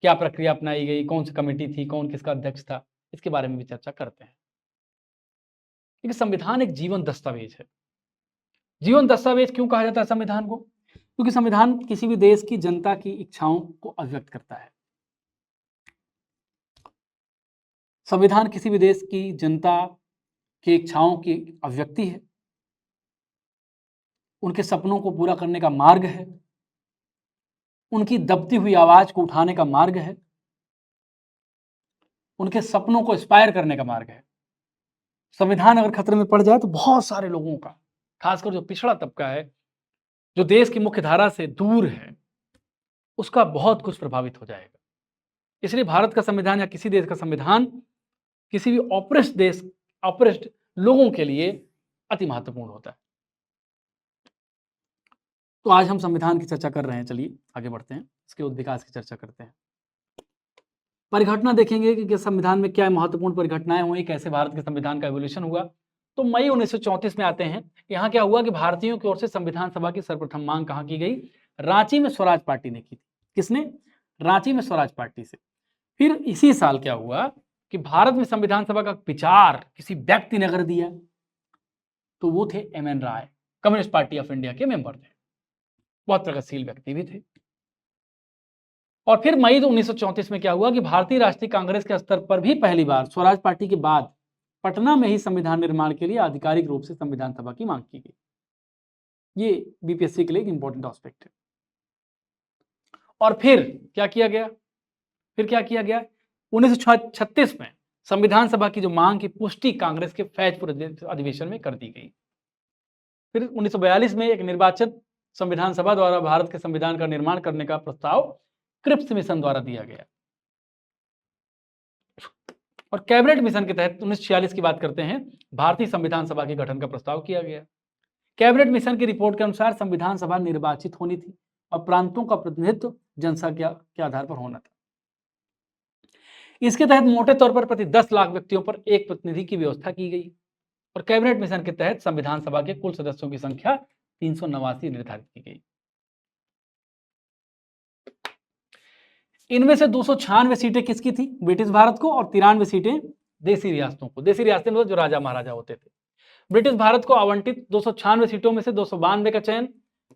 क्या प्रक्रिया अपनाई गई, कौन सी कमेटी थी, कौन किसका अध्यक्ष था, इसके बारे में भी चर्चा करते हैं। क्योंकि संविधान एक जीवन दस्तावेज है। जीवन दस्तावेज क्यों कहा जाता है संविधान को? क्योंकि संविधान किसी भी देश की जनता की इच्छाओं को अभिव्यक्त करता है। संविधान किसी भी देश की जनता की इच्छाओं की अभिव्यक्ति है, उनके सपनों को पूरा करने का मार्ग है, उनकी दबती हुई आवाज को उठाने का मार्ग है, उनके सपनों को इंस्पायर करने का मार्ग है। संविधान अगर खतरे में पड़ जाए तो बहुत सारे लोगों का, खासकर जो पिछड़ा तबका है, जो देश की मुख्य धारा से दूर है, उसका बहुत कुछ प्रभावित हो जाएगा। इसलिए भारत का संविधान या किसी देश का संविधान किसी भी ऑपरेस्ट देश ऑपरेस्ट लोगों के लिए अति महत्वपूर्ण होता है। तो आज हम संविधान की चर्चा कर रहे हैं, चलिए आगे बढ़ते हैं, इसके उद्विकास की चर्चा करते हैं। परिघटना देखेंगे कि संविधान में क्या महत्वपूर्ण परिघटनाएं हुई, कैसे भारत के संविधान का एवोल्यूशन हुआ। तो मई 1934 में आते हैं। यहाँ क्या हुआ कि भारतीयों की ओर से संविधान सभा की सर्वप्रथम मांग कहाँ की गई? रांची में स्वराज पार्टी ने की थी। किसने? रांची में स्वराज पार्टी से। फिर इसी साल क्या हुआ कि भारत में संविधान सभा का विचार किसी व्यक्ति ने कर दिया, तो वो थे M N. Roy, Communist Party of India के मेंबर थे, बहुत प्रगतिशील व्यक्ति भी थे। और फिर मई 1934 में क्या हुआ कि भारतीय राष्ट्रीय कांग्रेस के स्तर पर भी पहली बार स्वराज पार्टी के बाद पटना में ही संविधान निर्माण के लिए आधिकारिक रूप से संविधान सभा की मांग की गई। ये बीपीएससी के लिए एक इंपॉर्टेंट एस्पेक्ट है। और फिर क्या किया गया? 1936 में संविधान सभा की जो मांग की पुष्टि कांग्रेस के फैजपुर अधिवेशन में कर दी गई। फिर 1942 में एक निर्वाचित संविधान सभा द्वारा भारत के संविधान का निर्माण करने का प्रस्ताव क्रिप्स मिशन द्वारा दिया गया। और कैबिनेट मिशन के तहत 1946 की बात करते हैं, भारतीय संविधान सभा के गठन का प्रस्ताव किया गया। कैबिनेट मिशन की रिपोर्ट के अनुसार संविधान सभा निर्वाचित होनी थी और प्रांतों का प्रतिनिधित्व जनसंख्या के आधार पर होना था। इसके तहत मोटे तौर पर प्रति 10 लाख व्यक्तियों पर एक प्रतिनिधि की व्यवस्था की गई। और कैबिनेट मिशन के तहत संविधान सभा के कुल सदस्यों की संख्या 389 निर्धारित की गई। इनमें से 296 सीटें किसकी थी? ब्रिटिश भारत को, और 93 सीटें देसी रियासतों को। देसी रियासतें मतलब जो राजा महाराजा होते थे। ब्रिटिश भारत को आवंटित 296 सीटों में से 292 का चयन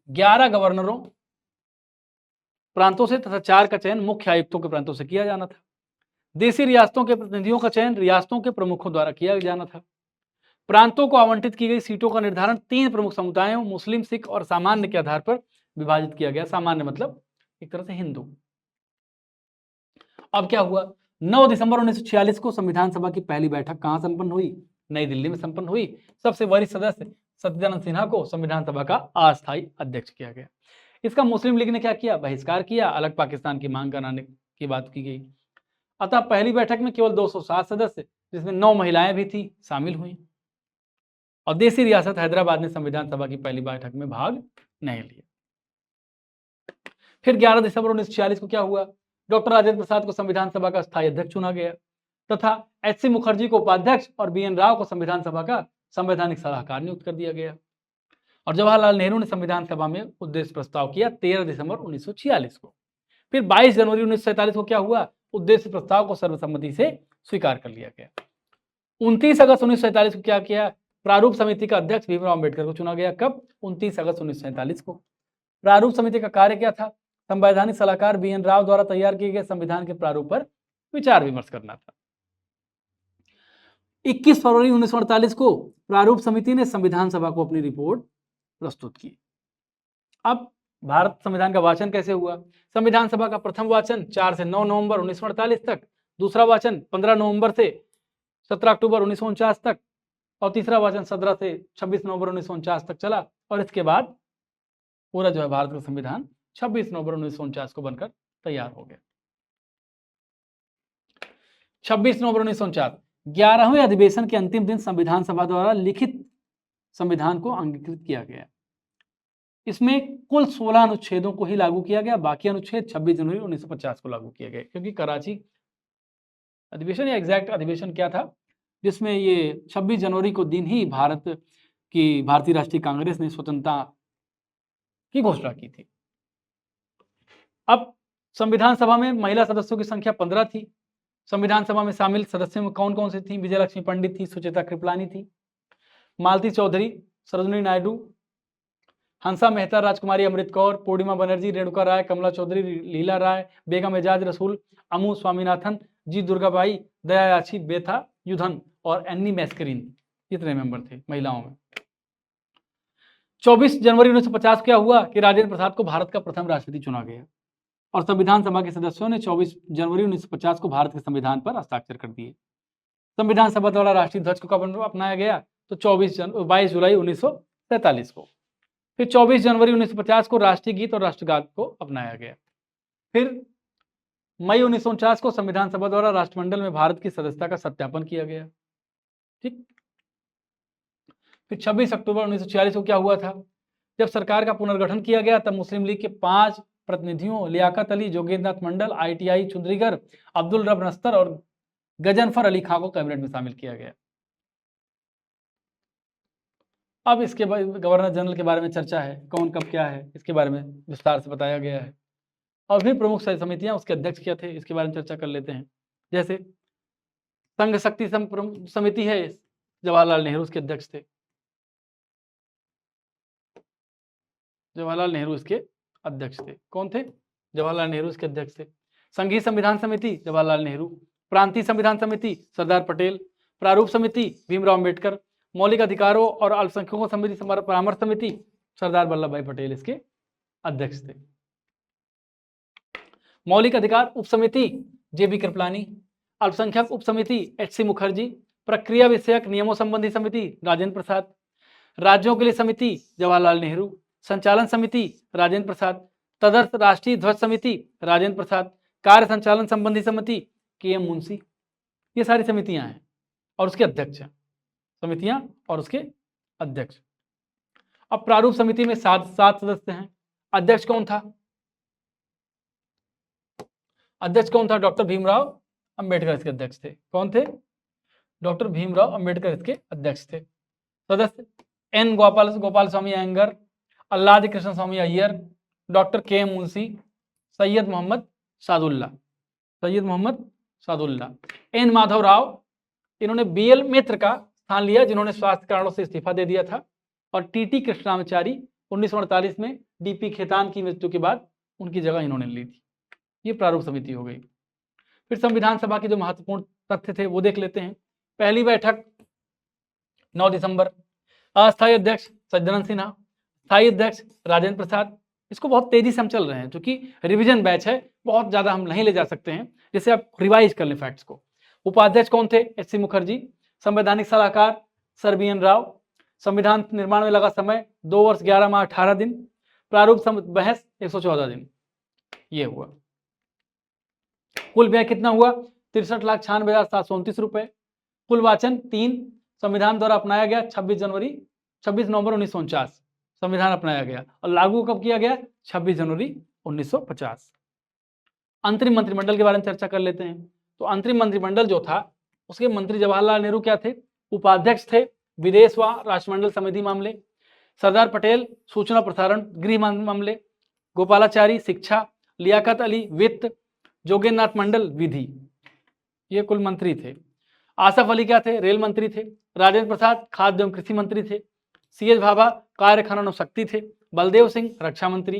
11 गवर्नरों प्रांतों से तथा 4 का चयन मुख्य आयुक्तों के प्रांतों से किया जाना था। देसी रियासतों के प्रतिनिधियों का चयन रियासतों के प्रमुखों द्वारा किया जाना था। प्रांतों को आवंटित की गई सीटों का निर्धारण 3 प्रमुख समुदायों मुस्लिम, सिख और सामान्य के आधार पर विभाजित किया गया। सामान्य मतलब एक तरह से हिंदू। अब क्या हुआ? 9 दिसंबर 1946 को संविधान सभा की पहली बैठक कहां संपन्न हुई? नई दिल्ली में संपन्न हुई। सबसे वरिष्ठ सदस्य सत्यानंद सिन्हा को संविधान सभा का अस्थायी अध्यक्ष किया गया। इसका मुस्लिम लीग ने क्या किया? बहिष्कार किया। अलग पाकिस्तान की मांग कराने की बात की गई। अतः पहली बैठक में केवल 207 सदस्य, जिसमें 9 महिलाएं भी थी, शामिल हुई। और देसी रियासत हैदराबाद ने संविधान सभा की पहली बैठक में भाग नहीं लिया। फिर 11 दिसंबर 1946 को क्या हुआ? डॉक्टर राजेंद्र प्रसाद को संविधान सभा का स्थायी अध्यक्ष चुना गया तथा एच.सी. मुखर्जी को उपाध्यक्ष और बी.एन. राव को संविधान सभा का संवैधानिक सलाहकार नियुक्त कर दिया गया। और जवाहरलाल नेहरू ने संविधान सभा में उद्देश्य प्रस्ताव किया 13 दिसंबर 1946 को। फिर 22 जनवरी 1947 को क्या हुआ? उद्देश्य प्रस्ताव को सर्वसम्मति से स्वीकार कर लिया गया। 29 अगस्त 1947 को क्या किया? प्रारूप समिति का अध्यक्ष भीमराव अम्बेडकर को चुना गया। कब? 29 अगस्त 1947 को। प्रारूप समिति का कार्य क्या था? संवैधानिक सलाहकार बी.एन. राव द्वारा तैयार किए गए संविधान के प्रारूप पर विचार विमर्श करना था। 21 फरवरी 1948 को प्रारूप समिति ने संविधान सभा को अपनी रिपोर्ट प्रस्तुत की। अब भारत संविधान का वाचन कैसे हुआ? संविधान सभा का प्रथम वाचन 4 से 9 नवंबर 1948 तक, दूसरा वाचन 15 नवंबर से 17 अक्टूबर 1949 तक, और तीसरा वाचन 17 से 26 नवंबर 1949 तक चला। और इसके बाद पूरा जो है भारत का संविधान 26 नवंबर 1949 को बनकर तैयार हो गया। 26 नवंबर 1949 11वें अधिवेशन के अंतिम दिन संविधान सभा द्वारा लिखित संविधान को अंगीकृत किया गया। इसमें कुल 16 अनुच्छेदों को ही लागू किया गया। बाकी अनुच्छेद 26 जनवरी 1950 को लागू किए गए, क्योंकि कराची अधिवेशन या एग्जैक्ट अधिवेशन क्या था जिसमें ये 26 जनवरी को दिन ही भारतीय राष्ट्रीय कांग्रेस ने स्वतंत्रता की घोषणा की थी। अब संविधान सभा में महिला सदस्यों की संख्या 15 थी। संविधान सभा में शामिल सदस्यों में कौन कौन से थी? विजयलक्ष्मी पंडित थी, सुचेता कृपलानी थी, मालती चौधरी, सरोजिनी नायडू, हंसा मेहता, राजकुमारी अमृत कौर, पूर्णिमा बनर्जी, रेणुका राय, कमला चौधरी, लीला राय, बेगम एजाज रसूल, अमू स्वामीनाथन, जी दुर्गाबाई, दया याची, बेथा युधन और एन्नी मैस्करीन, इतने मेंबर थे महिलाओं में। 24 जनवरी 1950 क्या हुआ कि राजेंद्र प्रसाद को भारत का प्रथम राष्ट्रपति चुना गया और संविधान सभा के सदस्यों ने 24 जनवरी 1950 को भारत के संविधान पर हस्ताक्षर कर दिए। संविधान सभा द्वारा राष्ट्रीय ध्वज को कब अपनाया गया? तो 22 जुलाई 1947 को। फिर 24 जनवरी 1950 को राष्ट्रीय गीत और राष्ट्रगान को अपनाया गया। फिर मई 1949 को संविधान सभा द्वारा राष्ट्रमंडल में भारत की सदस्यता का सत्यापन किया गया। ठीक, फिर 26 अक्टूबर 1946 को क्या हुआ था, जब सरकार का पुनर्गठन किया गया तब मुस्लिम लीग के 5 प्रतिनिधियों लियाकत अली, जोगेंद्रनाथ मंडल, ITI चुंद्रीगर, अब्दुल रब नस्तर और गजनफर अली खां को कैबिनेट में शामिल किया गया। अब इसके बाद गवर्नर जनरल के बारे में चर्चा है, कौन कब क्या है इसके बारे में विस्तार से बताया गया है। और भी प्रमुख समितियां, उसके अध्यक्ष क्या थे इसके बारे में चर्चा कर लेते हैं। जैसे संघ शक्ति समिति है, जवाहरलाल नेहरू उसके अध्यक्ष थे। जवाहरलाल नेहरू इसके अध्यक्ष थे। कौन थे? जवाहरलाल नेहरू इसके अध्यक्ष थे। संघीय संविधान समिति जवाहरलाल नेहरू, प्रांतीय संविधान समिति सरदार पटेल, प्रारूप समिति भीमराव अम्बेडकर, मौलिक अधिकारों और अल्पसंख्यकों समिति परामर्श समिति सरदार वल्लभ भाई पटेल इसके अध्यक्ष थे। मौलिक अधिकार उप समिति JB कृपलानी, अल्पसंख्यक उप समिति HC मुखर्जी, प्रक्रिया विषयक नियमों संबंधी समिति राजेंद्र प्रसाद, राज्यों के लिए समिति जवाहरलाल नेहरू, संचालन समिति राजेंद्र प्रसाद, तदर्थ राष्ट्रीय ध्वज समिति राजेंद्र प्रसाद, कार्य संचालन संबंधी समिति KM मुंशी। ये सारी समितियां हैं और उसके अध्यक्ष हैं, समितियां और उसके अध्यक्ष। अब प्रारूप समिति में 7 सदस्य हैं। अध्यक्ष कौन था? अध्यक्ष कौन था? डॉक्टर भीमराव अंबेडकर इसके अध्यक्ष थे। कौन थे? डॉक्टर भीमराव अंबेडकर इसके अध्यक्ष थे। सदस्य N Gopal Swami Ayyangar, Alladi Krishna Swami Ayyar, doctor KM Munshi, Syed Mohammad Saadulla, N Madhav Rao, इन्होंने BL मित्र का स्थान लिया जिन्होंने स्वास्थ्य कारणों से इस्तीफा दे दिया था, और TT कृष्णाचारी 1948 में DP खेतान की मृत्यु के बाद उनकी जगह इन्होंने ली थी। ये प्रारूप समिति हो गई। फिर संविधान सभा के जो महत्वपूर्ण तथ्य थे वो देख लेते हैं। पहली बैठक 9 दिसंबर, अस्थायी अध्यक्ष सज्जनन सिन्हा, स्थायी अध्यक्ष राजेंद्र प्रसाद। इसको बहुत तेजी से हम चल रहे हैं क्योंकि रिवीजन बैच है, बहुत ज्यादा हम नहीं ले जा सकते हैं, जिससे आप रिवाइज कर लें फैक्ट्स को। उपाध्यक्ष कौन थे? HC मुखर्जी। संवैधानिक सलाहकार सर BN राव। संविधान निर्माण में लगा समय 2 वर्ष 11 माह 18 दिन। प्रारूप बहस 114 दिन। ये हुआ। कुल व्यय कितना हुआ? 63,96,729 रुपए। कुल वाचन 3। संविधान द्वारा अपनाया गया 26 नवंबर 1949 संविधान अपनाया गया, और लागू कब किया गया? 26 जनवरी 1950। अंतरिम मंत्रिमंडल के बारे में चर्चा कर लेते हैं। तो अंतरिम मंत्रिमंडल जो था उसके मंत्री जवाहरलाल नेहरू क्या थे? उपाध्यक्ष थे विदेश व राष्ट्रमंडल समिति मामले, सरदार पटेल सूचना प्रसारण गृह मामले, गोपालाचारी शिक्षा, लियाकत अली वित्त, जोगेंद्रनाथ मंडल विधि। ये कुल मंत्री थे। आसफ अली क्या थे? रेल मंत्री थे। राजेंद्र प्रसाद खाद्य एवं कृषि मंत्री थे। CH भाभा कार्य खनन और शक्ति थे। बलदेव सिंह रक्षा मंत्री।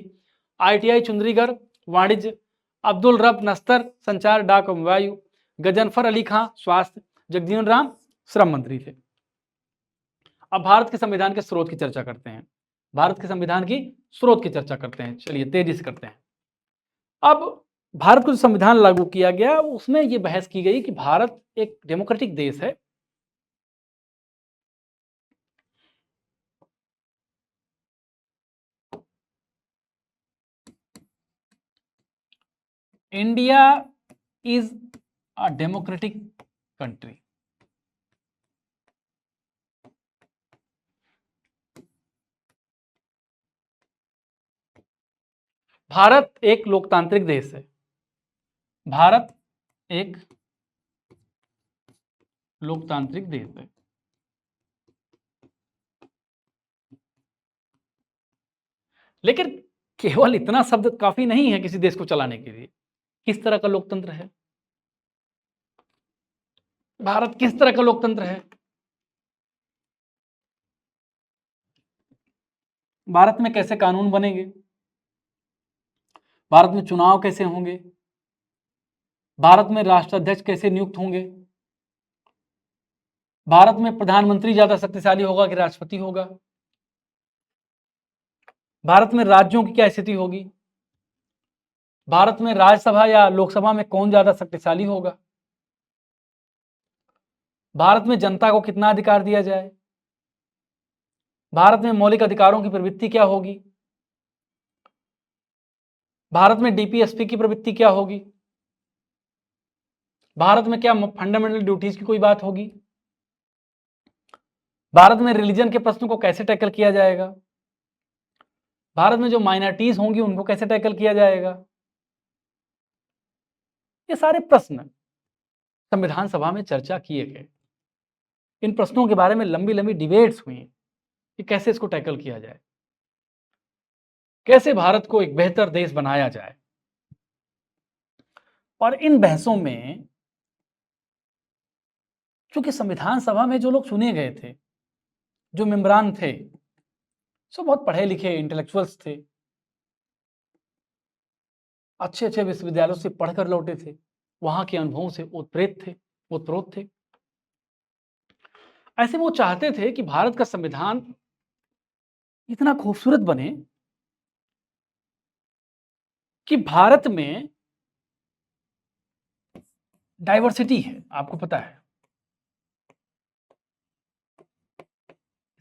ITI चुंद्रीगर वाणिज्य। अब्दुल रब नस्तर संचार डाक एवं वायु। गजनफर अली खां स्वास्थ्य। जगजीवन राम श्रम मंत्री थे। अब भारत के संविधान के स्रोत की चर्चा करते हैं। भारत के संविधान की स्रोत की चर्चा करते हैं। चलिए तेजी से करते हैं। अब भारत को जो संविधान लागू किया गया उसमें यह बहस की गई कि भारत एक डेमोक्रेटिक देश है। India is a democratic country. Bharat एक लोकतांत्रिक देश है। भारत एक लोकतांत्रिक देश है। लेकिन केवल इतना शब्द काफी नहीं है किसी देश को चलाने के लिए। किस तरह का लोकतंत्र है भारत? किस तरह का लोकतंत्र है भारत में? कैसे कानून बनेंगे? भारत में चुनाव कैसे होंगे? भारत में राष्ट्राध्यक्ष कैसे नियुक्त होंगे? भारत में प्रधानमंत्री ज्यादा शक्तिशाली होगा कि राष्ट्रपति होगा? भारत में राज्यों की क्या स्थिति होगी? भारत में राज्यसभा या लोकसभा में कौन ज्यादा शक्तिशाली होगा? भारत में जनता को कितना अधिकार दिया जाए? भारत में मौलिक अधिकारों की प्रवृत्ति क्या होगी? भारत में DPSP की प्रवृत्ति क्या होगी? भारत में क्या फंडामेंटल ड्यूटीज की कोई बात होगी? भारत में रिलीजन के प्रश्नों को कैसे टैकल किया जाएगा, भारत में जो माइनॉरिटीज होंगी उनको कैसे टैकल किया जाएगा। ये सारे प्रश्न संविधान सभा में चर्चा किए गए। इन प्रश्नों के बारे में लंबी लंबी डिबेट्स हुई कि कैसे इसको टैकल किया जाए, कैसे भारत को एक बेहतर देश बनाया जाए। और इन बहसों में चूंकि संविधान सभा में जो लोग चुने गए थे, जो मेंबरान थे, सब बहुत पढ़े लिखे इंटेलेक्चुअल्स थे, अच्छे अच्छे विश्वविद्यालयों से पढ़कर लौटे थे, वहां के अनुभवों से ओतप्रोत थे। ऐसे वो चाहते थे कि भारत का संविधान इतना खूबसूरत बने कि भारत में डाइवर्सिटी है। आपको पता है,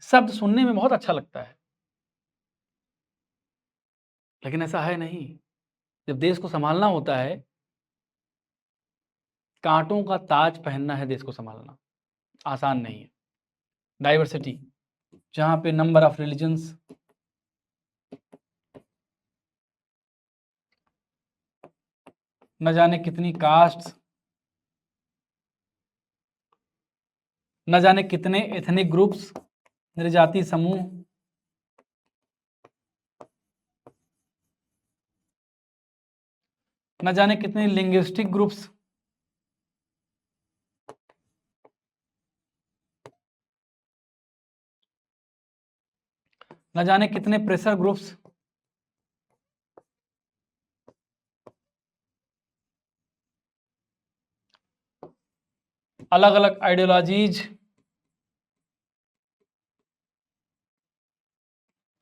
शब्द सुनने में बहुत अच्छा लगता है, लेकिन ऐसा है नहीं। जब देश को संभालना होता है, कांटों का ताज पहनना है, देश को संभालना आसान नहीं है। डाइवर्सिटी, जहां पे नंबर ऑफ रिलीजन्स, न जाने कितनी कास्ट, न जाने कितने एथनिक ग्रुप्स, जनजातीय समूह, न जाने कितने लिंग्विस्टिक ग्रुप्स, न जाने कितने प्रेशर ग्रुप्स, अलग अलग आइडियोलॉजीज,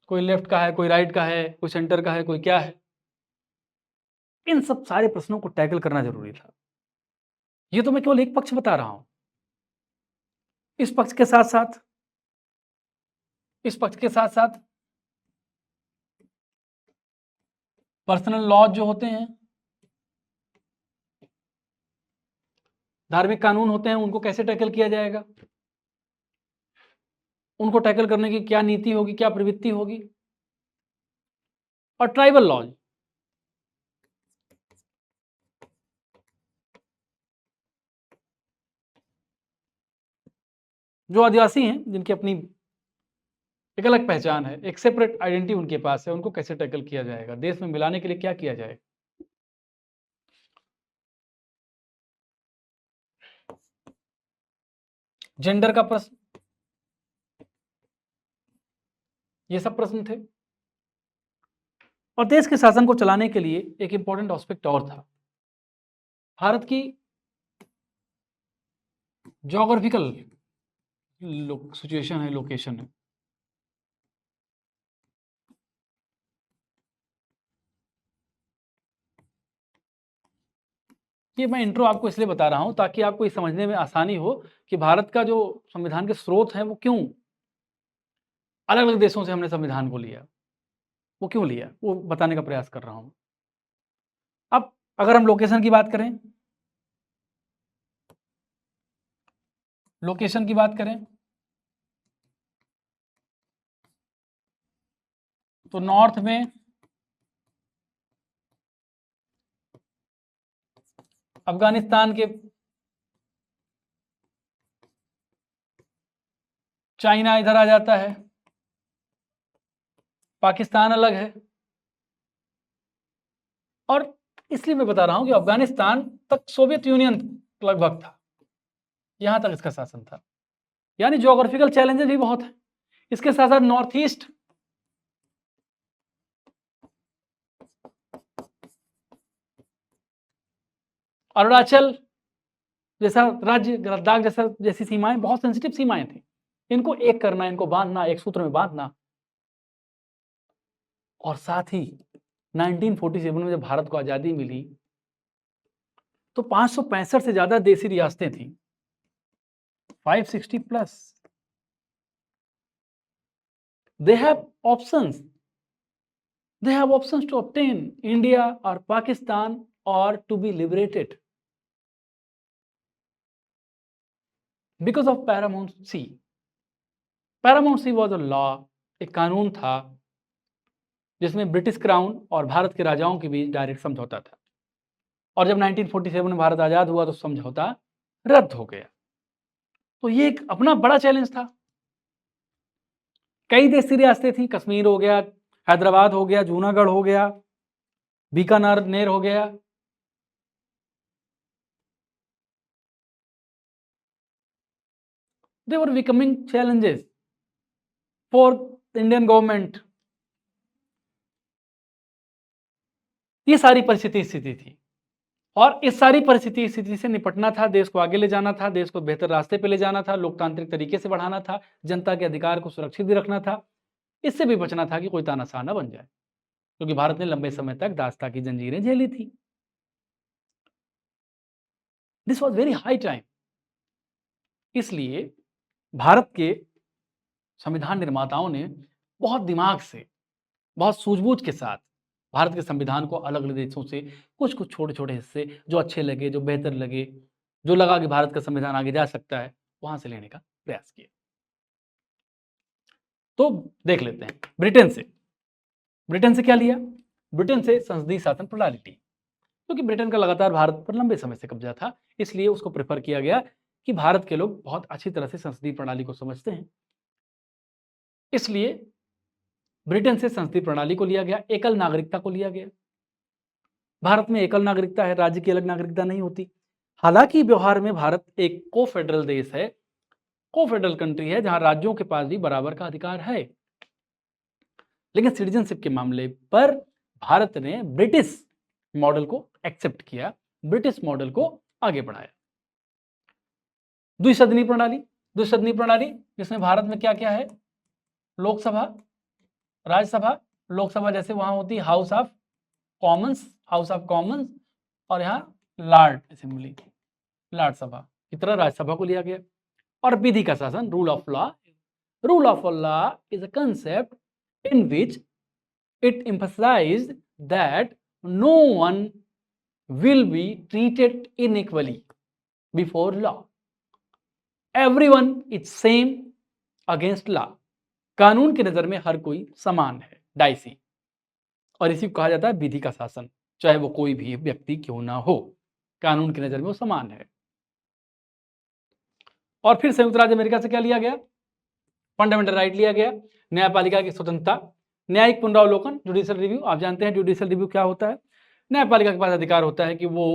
कोई लेफ्ट का है, कोई राइट का है, कोई सेंटर का है, कोई क्या है। इन सब सारे प्रश्नों को टैकल करना जरूरी था। ये तो मैं केवल एक पक्ष बता रहा हूं। इस पक्ष के साथ साथ पर्सनल लॉज जो होते हैं, धार्मिक कानून होते हैं, उनको कैसे टैकल किया जाएगा, उनको टैकल करने की क्या नीति होगी, क्या प्रवृत्ति होगी। और ट्राइबल लॉज, जो आदिवासी हैं, जिनकी अपनी एक अलग पहचान है, एक सेपरेट आइडेंटिटी उनके पास है, उनको कैसे टैकल किया जाएगा, देश में मिलाने के लिए क्या किया जाएगा। जेंडर का प्रश्न, ये सब प्रश्न थे। और देश के शासन को चलाने के लिए एक इंपॉर्टेंट एस्पेक्ट और था, भारत की ज्योग्राफिकल सिचुएशन है, लोकेशन है। ये मैं इंट्रो आपको इसलिए बता रहा हूं ताकि आपको ये समझने में आसानी हो कि भारत का जो संविधान के स्रोत हैं वो क्यों अलग अलग देशों से हमने संविधान को लिया, वो क्यों लिया, वो बताने का प्रयास कर रहा हूं। अब अगर हम लोकेशन की बात करें, तो नॉर्थ में अफगानिस्तान के, चाइना इधर आ जाता है, पाकिस्तान अलग है। और इसलिए मैं बता रहा हूं कि अफगानिस्तान तक सोवियत यूनियन लगभग था, यहां तक इसका शासन था। यानी ज्योग्राफिकल चैलेंजेस भी बहुत है। इसके साथ साथ नॉर्थ ईस्ट, अरुणाचल जैसा राज्य, लद्दाख जैसी सीमाएं बहुत सेंसिटिव सीमाएं थी। इनको एक करना, इनको बांधना, एक सूत्र में बांधना। और साथ ही 1947 में जब भारत को आजादी मिली तो 565 से ज्यादा देसी रियासतें थी, 560 plus. They have options, to obtain India or Pakistan or to be liberated because of Paramount Sea. Paramount was a law, एक कानून था जिसमें ब्रिटिश क्राउन और भारत के राजाओं के बीच डायरेक्ट समझौता था, और जब 1947 में भारत आजाद हुआ तो समझौता रद्द हो गया। तो ये एक अपना बड़ा चैलेंज था। कई देशी रियासतें थी, कश्मीर हो गया, हैदराबाद हो गया, जूनागढ़ हो गया, बीकानेर हो गया। They were becoming challenges for the Indian government. ये सारी परिस्थिति स्थिति थी, और इस सारी परिस्थिति स्थिति से निपटना था, देश को आगे ले जाना था, देश को बेहतर रास्ते पे ले जाना था, लोकतांत्रिक तरीके से बढ़ाना था, जनता के अधिकार को सुरक्षित भी रखना था, इससे भी बचना था कि कोई तानाशाह न बन जाए, क्योंकि भारत ने लंबे समय तक दासता की जंजीरें झेली थी। This was very high time. इसलिए भारत के संविधान निर्माताओं ने बहुत दिमाग से, बहुत सूझबूझ के साथ भारत के संविधान को अलग अलग देशों से कुछ कुछ छोटे छोटे हिस्से जो अच्छे लगे, जो बेहतर लगे, जो लगा कि भारत का संविधान आगे जा सकता है, वहां से लेने का प्रयास किया। तो देख लेते हैं ब्रिटेन से क्या लिया। ब्रिटेन से संसदीय शासन प्रणाली ली, क्योंकि ब्रिटेन का लगातार भारत पर लंबे समय से कब्जा था, इसलिए उसको प्रेफर किया गया कि भारत के लोग बहुत अच्छी तरह से संसदीय प्रणाली को समझते हैं, इसलिए ब्रिटेन से संसदीय प्रणाली को लिया गया। एकल नागरिकता को लिया गया। भारत में एकल नागरिकता है, राज्य की अलग नागरिकता नहीं होती। हालांकि व्यवहार में भारत एक को फेडरल देश है, को फेडरल कंट्री है, जहां राज्यों के पास भी बराबर का अधिकार है, लेकिन सिटीजनशिप के मामले पर भारत ने ब्रिटिश मॉडल को एक्सेप्ट किया, ब्रिटिश मॉडल को आगे बढ़ाया। द्विसदनीय प्रणाली जिसमें भारत में क्या क्या है, लोकसभा, राज्यसभा। लोकसभा जैसे वहां होती हाउस ऑफ कॉमन्स, और यहाँ लॉर्ड असेंबली, लॉर्ड सभा की तरह राज्यसभा को लिया गया। और विधि का शासन, rule of law is a concept in which it emphasized that no one will be treated unequally before law. Everyone is same against law. कानून की नजर में हर कोई समान है, डाइसी, और इसी को कहा जाता है विधि का शासन। चाहे वो कोई भी व्यक्ति क्यों ना हो, कानून की नजर में वो समान है। और फिर संयुक्त राज्य अमेरिका से क्या लिया गया, फंडामेंटल राइट लिया गया, न्यायपालिका की स्वतंत्रता, न्यायिक पुनरावलोकन, जुडिशियल रिव्यू। आप जानते हैं जुडिशियल रिव्यू क्या होता है। न्यायपालिका के पास अधिकार होता है कि वो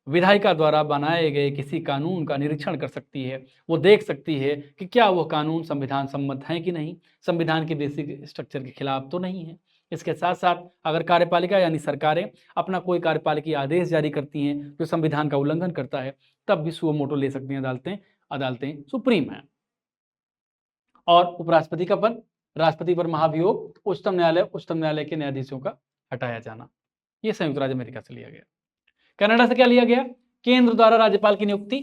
विधायिका द्वारा बनाए गए किसी कानून का निरीक्षण कर सकती है, वो देख सकती है कि क्या वो कानून संविधान सम्मत है कि नहीं, संविधान के बेसिक स्ट्रक्चर के खिलाफ तो नहीं है। इसके साथ साथ अगर कार्यपालिका यानी सरकारें अपना कोई कार्यपालिकी आदेश जारी करती हैं जो संविधान का उल्लंघन करता है, तब भी सुओ मोटो ले सकती हैं अदालतें सुप्रीम हैं। और उपराष्ट्रपति का पद, राष्ट्रपति पर महाभियोग, उच्चतम न्यायालय के न्यायाधीशों का हटाया जाना, ये संयुक्त राज्य अमेरिका से लिया गया। कनाडा से क्या लिया गया, केंद्र द्वारा राज्यपाल की नियुक्ति,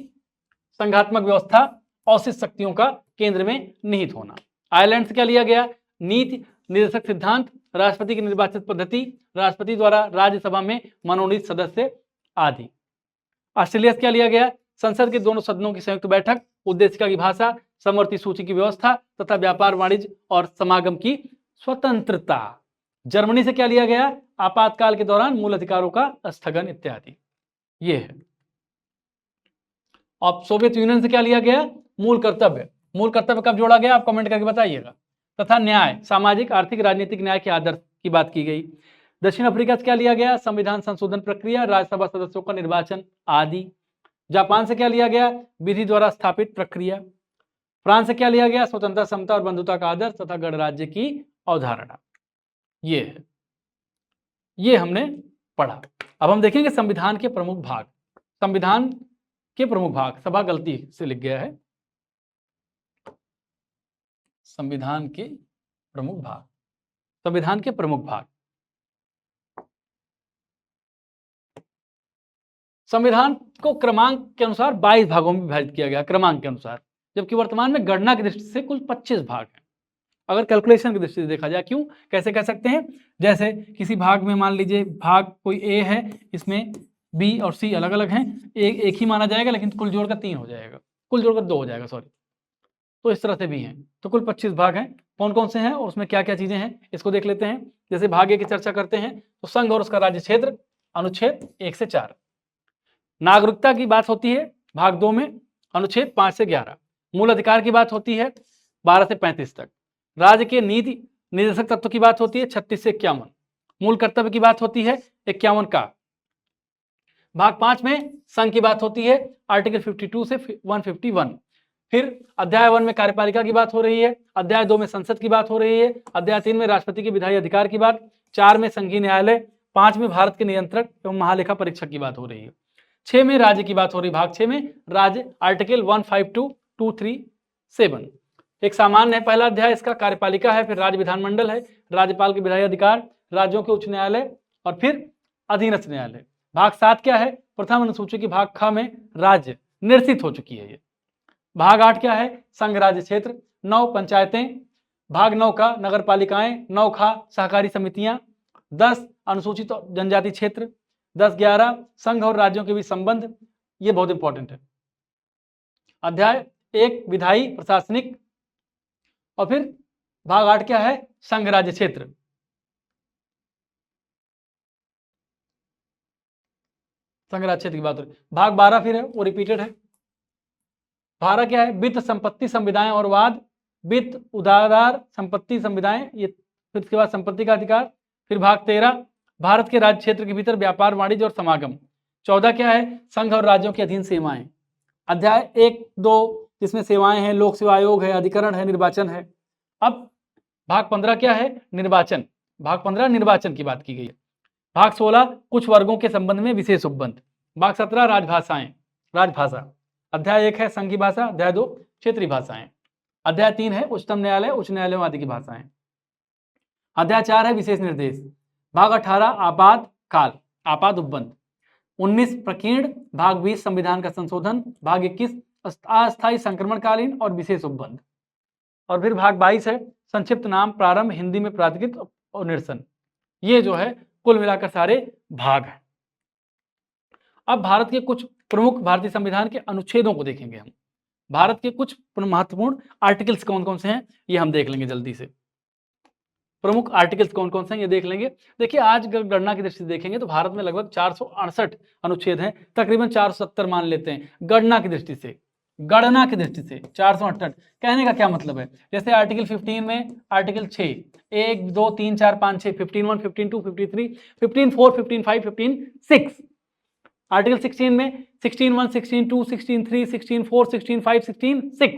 संघात्मक व्यवस्था, औचित्य शक्तियों का केंद्र में निहित होना। आयरलैंड से क्या लिया गया, नीति निर्देशक सिद्धांत, राष्ट्रपति की निर्वाचित पद्धति, राष्ट्रपति द्वारा राज्यसभा में मनोनीत सदस्य आदि। ऑस्ट्रेलिया से क्या लिया गया, संसद के दोनों सदनों की संयुक्त बैठक, उद्देशिका की भाषा, समवर्ती सूची की व्यवस्था तथा व्यापार, वाणिज्य और समागम की स्वतंत्रता। जर्मनी से क्या लिया गया, आपातकाल के दौरान मूल अधिकारों का स्थगन इत्यादि। ये है। अब सोवियत यूनियन से क्या लिया गया, मूल कर्तव्य कब जोड़ा गया, आप कमेंट करके बताइएगा। तथा न्याय, सामाजिक, आर्थिक, राजनीतिक न्याय के आदर्श की बात की गई। दक्षिण अफ्रीका से क्या लिया गया, संविधान संशोधन प्रक्रिया, राज्यसभा सदस्यों का निर्वाचन आदि। जापान से क्या लिया गया, विधि द्वारा स्थापित प्रक्रिया। फ्रांस से क्या लिया गया, स्वतंत्रता, समता और बंधुता का आदर्श तथा गणराज्य की अवधारणा। ये है, ये हमने पढ़ा। अब हम देखेंगे संविधान के प्रमुख भाग। संविधान के प्रमुख भाग, सभा गलती से लिख गया है, संविधान के प्रमुख भाग। संविधान के प्रमुख भाग, संविधान को क्रमांक के अनुसार 22 भागों में विभाजित किया गया, क्रमांक के अनुसार, जबकि वर्तमान में गणना की दृष्टि से कुल 25 भाग हैं। अगर कैलकुलेशन की दृष्टि से देखा जाए, क्यों, कैसे कह सकते हैं, जैसे किसी भाग में मान लीजिए भाग कोई ए है, इसमें बी और सी अलग अलग हैं, एक ही माना जाएगा, लेकिन कुल जोड़कर 3 हो जाएगा, कुल जोड़कर 2 हो जाएगा, सॉरी। तो इस तरह से भी हैं। तो कुल 25 भाग हैं। कौन कौन से हैं और उसमें क्या क्या चीजें हैं इसको देख लेते हैं। जैसे भाग 1 की चर्चा करते हैं तो संघ और उसका राज्य क्षेत्र, अनुच्छेद 1 से 4। नागरिकता की बात होती है भाग 2 में, अनुच्छेद 5 से 11। मूल अधिकार की बात होती है 12 से 35 तक। राज्य के नीति निर्देशक तत्व की बात होती है 36 से 51। मूल कर्तव्य की बात होती है 51 का। भाग 5 में संघ की बात होती है आर्टिकल 52 से 151। फिर अध्याय 1 में कार्यपालिका की बात हो रही है, अध्याय 2 में संसद की बात हो रही है, अध्याय 3 में राष्ट्रपति के विधायी अधिकार की बात, 4 में संघीय न्यायालय, 5 में भारत के नियंत्रक एवं महालेखा परीक्षक की बात हो रही है, 6 में राज्य की बात हो रही है। भाग 6 में राज्य आर्टिकल 152, 237। एक सामान्य है पहला अध्याय इसका, कार्यपालिका है, फिर राज्य विधानमंडल है, राज्यपाल के विधायी अधिकार, राज्यों के उच्च न्यायालय और फिर अधीनस्थ न्यायालय। भाग 7 क्या है, प्रथम अनुसूची की भाग ख में राज्य निरसित हो चुकी है ये। भाग 8 क्या है, संघ राज्य क्षेत्र, 9 पंचायतें, भाग 9 का नगर पालिकाएं, 9 खा सहकारी समितियां, 10 अनुसूचित जनजाति क्षेत्र, 10-11 संघ और राज्यों के बीच संबंध, ये बहुत इंपॉर्टेंट है। अध्याय 1 विधायी प्रशासनिक और फिर भाग 8 क्या है, संघ राज्य क्षेत्र। संघ राज्य क्षेत्र की बात हो रही। भाग 12 फिर है वो रिपीटेड है। 12 क्या है, वित्त संपत्ति संविदाएं और वाद, वित्त उधारदार संपत्ति संविदाएं, ये फिर इसके बाद संपत्ति का अधिकार। फिर भाग 13 भारत के राज्य क्षेत्र के भीतर व्यापार वाणिज्य और समागम। 14 क्या है, संघ और राज्यों के अधीन सेवाएं। अध्याय 1-2 जिसमें सेवाएं हैं, लोक सेवा आयोग है, अधिकरण है, निर्वाचन है। अब भाग 15 क्या है, निर्वाचन। भाग 15 निर्वाचन की बात की गई है। भाग 16 कुछ वर्गों के संबंध में विशेष उपबंध। भाग 17 राजभाषाएं, राजभाषा। अध्याय 1 है संघ की भाषा, अध्याय 2 क्षेत्रीय भाषाएं, अध्याय 3 है उच्चतम न्यायालय, उच्च न्यायालयों आदि की भाषाएं, अध्याय 4 है विशेष निर्देश। भाग 18 आपात काल, आपात उपबंध। 19 प्रकीर्ण, भाग 20 संविधान का संशोधन, भाग 21 अस्थायी संक्रमणकालीन और विशेष उपबंध। और फिर भाग 22 है संक्षिप्त नाम प्रारंभ, हिंदी में प्राधिकृत और निरसन। ये जो है कुल मिलाकर सारे भाग हैं। अब भारत के कुछ प्रमुख भारतीय संविधान के अनुच्छेदों को देखेंगे हम। भारत के कुछ महत्वपूर्ण आर्टिकल्स कौन कौन से हैं ये हम देख लेंगे जल्दी से। प्रमुख आर्टिकल्स कौन कौन से हैं ये देख लेंगे। देखिए आज गणना की दृष्टि से देखेंगे तो भारत में लगभग 468 अनुच्छेद हैं, तकरीबन 470 मान लेते हैं गणना की दृष्टि से। गणना की दृष्टि से 468 कहने का क्या मतलब है, जैसे आर्टिकल 15 में आर्टिकल 6 1 2 3 4 5 6 15(1), 15(2), 53, 15(4), 15(5), 15(6). आर्टिकल 16 में 16(1), 16(2), 16(3), 16(4), 16(5), 16(6).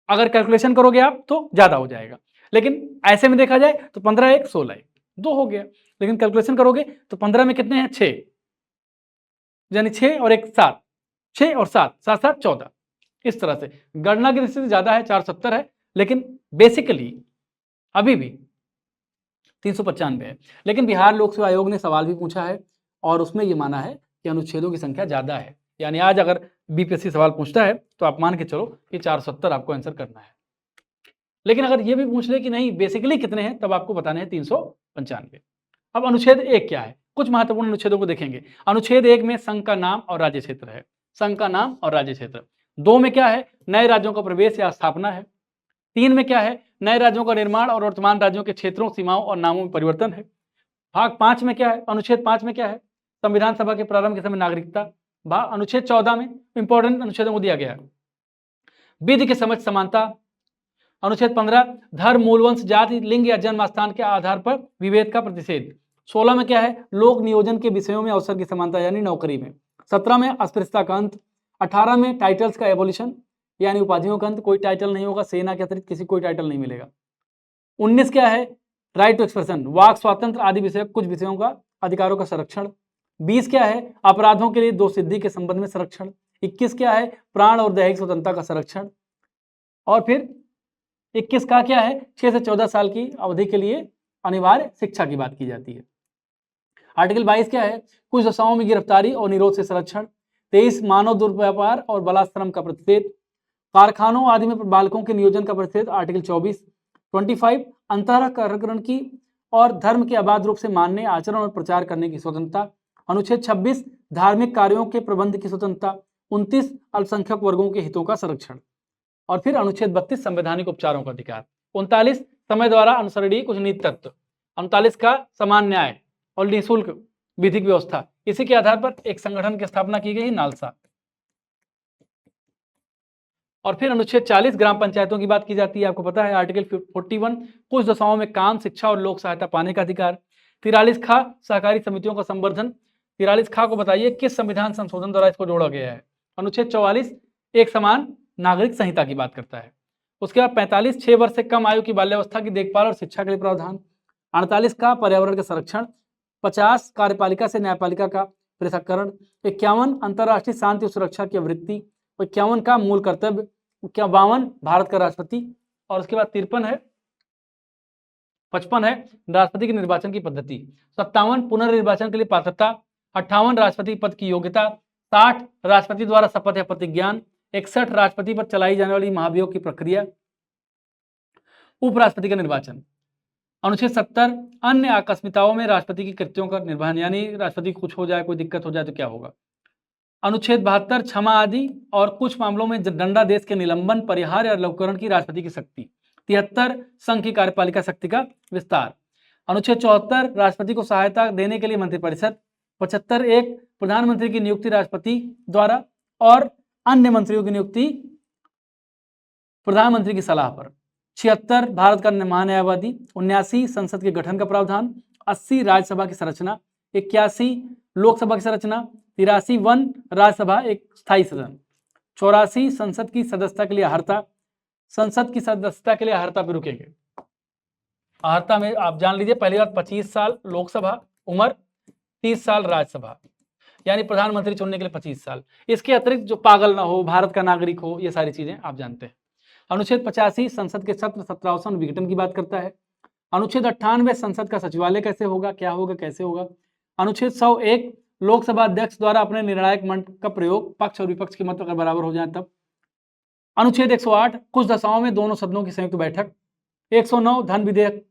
अगर कैलकुलेशन करोगे आप तो ज्यादा हो जाएगा, लेकिन ऐसे में देखा जाए तो 15 1 16 2 हो गया, लेकिन कैलकुलेशन करोगे तो 15 में कितने हैं 6, यानी 6 और 1 7, 6 और 7 7 7 14। इस तरह से गणना की दृष्टि से ज्यादा है 470 है, लेकिन बेसिकली अभी भी 395 है। लेकिन बिहार लोक सेवा आयोग ने सवाल भी पूछा है और उसमें ये माना है कि अनुच्छेदों की संख्या ज्यादा है, यानी आज अगर बीपीएससी सवाल पूछता है तो आप मान के चलो कि 470 आपको आंसर करना है। लेकिन अगर ये भी पूछ ले कि नहीं बेसिकली कितने हैं तब आपको बताने हैं 395। अब अनुच्छेद 1 क्या है, कुछ महत्वपूर्ण अनुच्छेदों को देखेंगे। अनुच्छेद 1 में संघ का नाम और राज्य क्षेत्र है, संघ का नाम और राज्य क्षेत्र। 2 में क्या है, नए राज्यों का प्रवेश या स्थापना है। 3 में क्या है, नए राज्यों का निर्माण और वर्तमान राज्यों के क्षेत्रों, सीमाओं और नामों में परिवर्तन है। भाग 5 में क्या है, अनुच्छेद 5 में क्या है, संविधान सभा के प्रारंभ के समय नागरिकता। अनुच्छेद 14 में इंपॉर्टेंट अनुच्छेदों को दिया गया है, विधि के समझ समानता। अनुच्छेद 15 धर्म, मूलवंश, जाति, लिंग या जन्म स्थान के आधार पर विभेद का प्रतिषेध। 16 में क्या है, लोक नियोजन के विषयों में अवसर की समानता यानी नौकरी में। 17 में अस्पृश्यता का अंत। 18 में टाइटल्स का एवोल्यूशन यानी उपाधियों का अंत, कोई टाइटल नहीं होगा, सेना के अतिरिक्त किसी कोई टाइटल नहीं मिलेगा। 19 क्या है, राइट टू एक्सप्रेशन, वाक स्वातंत्र आदि विषय कुछ विषयों का अधिकारों का संरक्षण। 20 क्या है, अपराधों के लिए दो सिद्धि के संबंध में संरक्षण। 21 क्या है, प्राण और दैहिक स्वतंत्रता का संरक्षण। और फिर 21 का क्या है, 6 से 14 साल की अवधि के लिए अनिवार्य शिक्षा की बात की जाती है। आर्टिकल 22 क्या है, कुछ दशाओं में गिरफ्तारी और निरोध से संरक्षण। 23 मानव दुर्व्यापार और बलात्श्रम का प्रतिषेध। कारखानों आदि में बालकों के नियोजन का प्रतिषेध आर्टिकल 24। 25 अंतःकरण की और धर्म के अबाध रूप से मानने, आचरण और प्रचार करने की स्वतंत्रता। अनुच्छेद 26 धार्मिक कार्यों के प्रबंध की स्वतंत्रता। 29 अल्पसंख्यक वर्गों के हितों का संरक्षण। और फिर अनुच्छेद 32 संवैधानिक उपचारों का अधिकार। 39 समय द्वारा अनुसरणीय कुछ नीति तत्व। 39 का समान न्याय और निःशुल्क विधिक व्यवस्था। इसी के आधार पर एक संगठन की स्थापना की गई, नालसा। और फिर अनुच्छेद 40 ग्राम पंचायतों की बात की जाती है, आपको पता है आर्टिकल 41 कुछ दशाओं में काम, शिक्षा और लोक सहायता पाने का अधिकार। 43 खा सहकारी समितियों का संवर्धन। 43 खा को बताइए किस संविधान संशोधन द्वारा इसको जोड़ा गया है। अनुच्छेद 44 एक समान नागरिक संहिता की बात करता है। उसके बाद 45 6 वर्ष से कम आयु की बाल्यावस्था की देखभाल और शिक्षा के लिए प्रावधान। 48 का पर्यावरण का संरक्षण। 50 कार्यपालिका से न्यायपालिका का पृथक्करण। 51 अंतर्राष्ट्रीय शांति और सुरक्षा की आवृत्ति। 51 का मूल कर्तव्य। 52 भारत का राष्ट्रपति। और उसके बाद 53 है 55 है राष्ट्रपति के निर्वाचन की पद्धति। 57 पुनर्निर्वाचन के लिए पात्रता। 58 राष्ट्रपति पद की योग्यता। 60 राष्ट्रपति द्वारा शपथ या प्रतिज्ञान। 61 राष्ट्रपति पर चलाई जाने वाली महाभियोग की प्रक्रिया। उपराष्ट्रपति का निर्वाचन। अनुच्छेद 70 अन्य आकस्मिकताओं में राष्ट्रपति की कृत्यों का निर्वहन, यानी राष्ट्रपति को कुछ हो जाए, कोई दिक्कत हो जाए तो क्या होगा। अनुच्छेद 72 क्षमा आदि और कुछ मामलों में दंडादेश के निलंबन, परिहार या लघुकरण की राष्ट्रपति की शक्ति। 73 संघ की कार्यपालिका शक्ति का विस्तार। अनुच्छेद 74 राष्ट्रपति को सहायता देने के लिए मंत्रिपरिषद। 75 एक प्रधानमंत्री की नियुक्ति राष्ट्रपति द्वारा और अन्य मंत्रियों की नियुक्ति प्रधानमंत्री की सलाह पर। 76 भारत का महान्यायवादी। 79 संसद के गठन का प्रावधान। 80 राज्यसभा की संरचना। 81 लोकसभा की संरचना। 83 वन राज्यसभा एक स्थायी सदन। 84 संसद की सदस्यता के लिए अहर्ता। संसद की सदस्यता के लिए अहर्ता पे रुकेंगे। अहर्ता में आप जान लीजिए, पहली बात 25 साल लोकसभा उम्र, 30 साल राज्यसभा, यानी प्रधानमंत्री चुनने के लिए 25 साल। इसके अतिरिक्त जो पागल ना हो, भारत का नागरिक हो, ये सारी चीजें आप जानते हैं। अनुच्छेद 85 संसद के सत्र 17 विघटन की बात करता है। अनुच्छेद 98 संसद का सचिवालय कैसे होगा, क्या होगा, कैसे होगा। अनुच्छेद 101 लोकसभा अध्यक्ष द्वारा अपने निर्णायक मंच का प्रयोग पक्ष और विपक्ष के मत अगर बराबर हो जाए तब। अनुच्छेद 108 कुछ दशाओं में दोनों सदनों की संयुक्त बैठक। 109 धन विधेयक।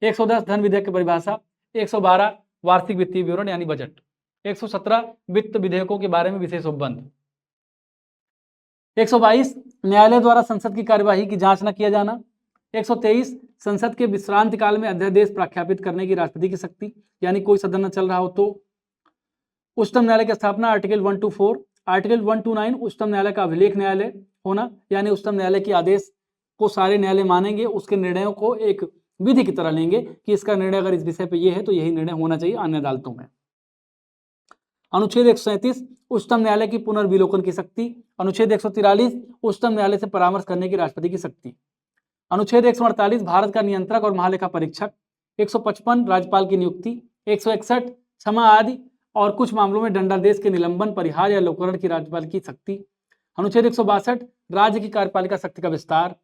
110 धन विधेयक की परिभाषा। 112 वार्षिक वित्तीय विवरण यानी बजट। 117 वित्त विधेयकों के बारे में विशेष उपबंध। 122 न्यायालय द्वारा संसद की कार्यवाही की जांच न किया जाना। 123 संसद के विश्रांति काल में अध्यादेश प्रख्यापित करने की राष्ट्रपति की शक्ति, यानी कोई सदन न चल रहा हो तो। उच्चतम न्यायालय की स्थापना आर्टिकल 124। आर्टिकल 129 उच्चतम न्यायालय का अभिलेख न्यायालय होना, यानी उच्चतम न्यायालय के आदेश को सारे न्यायालय मानेंगे, उसके निर्णयों को एक विधि की तरह लेंगे कि इसका निर्णय अगर इस विषय पे ये है तो यही निर्णय होना चाहिए अन्य अदालतों में। अनुच्छेद 137 उच्चतम न्यायालय की पुनर्विलोकन की शक्ति। अनुच्छेद 143 उच्चतम न्यायालय से परामर्श करने की राष्ट्रपति की शक्ति। अनुच्छेद 148 भारत का नियंत्रक और महालेखा परीक्षक। 155 राज्यपाल की नियुक्ति। 161 क्षमा आदि और कुछ मामलों में दंडादेश के निलंबन, परिहार या लघुकरण की राज्यपाल की शक्ति। अनुच्छेद 162 राज्य की कार्यपालिका शक्ति का विस्तार।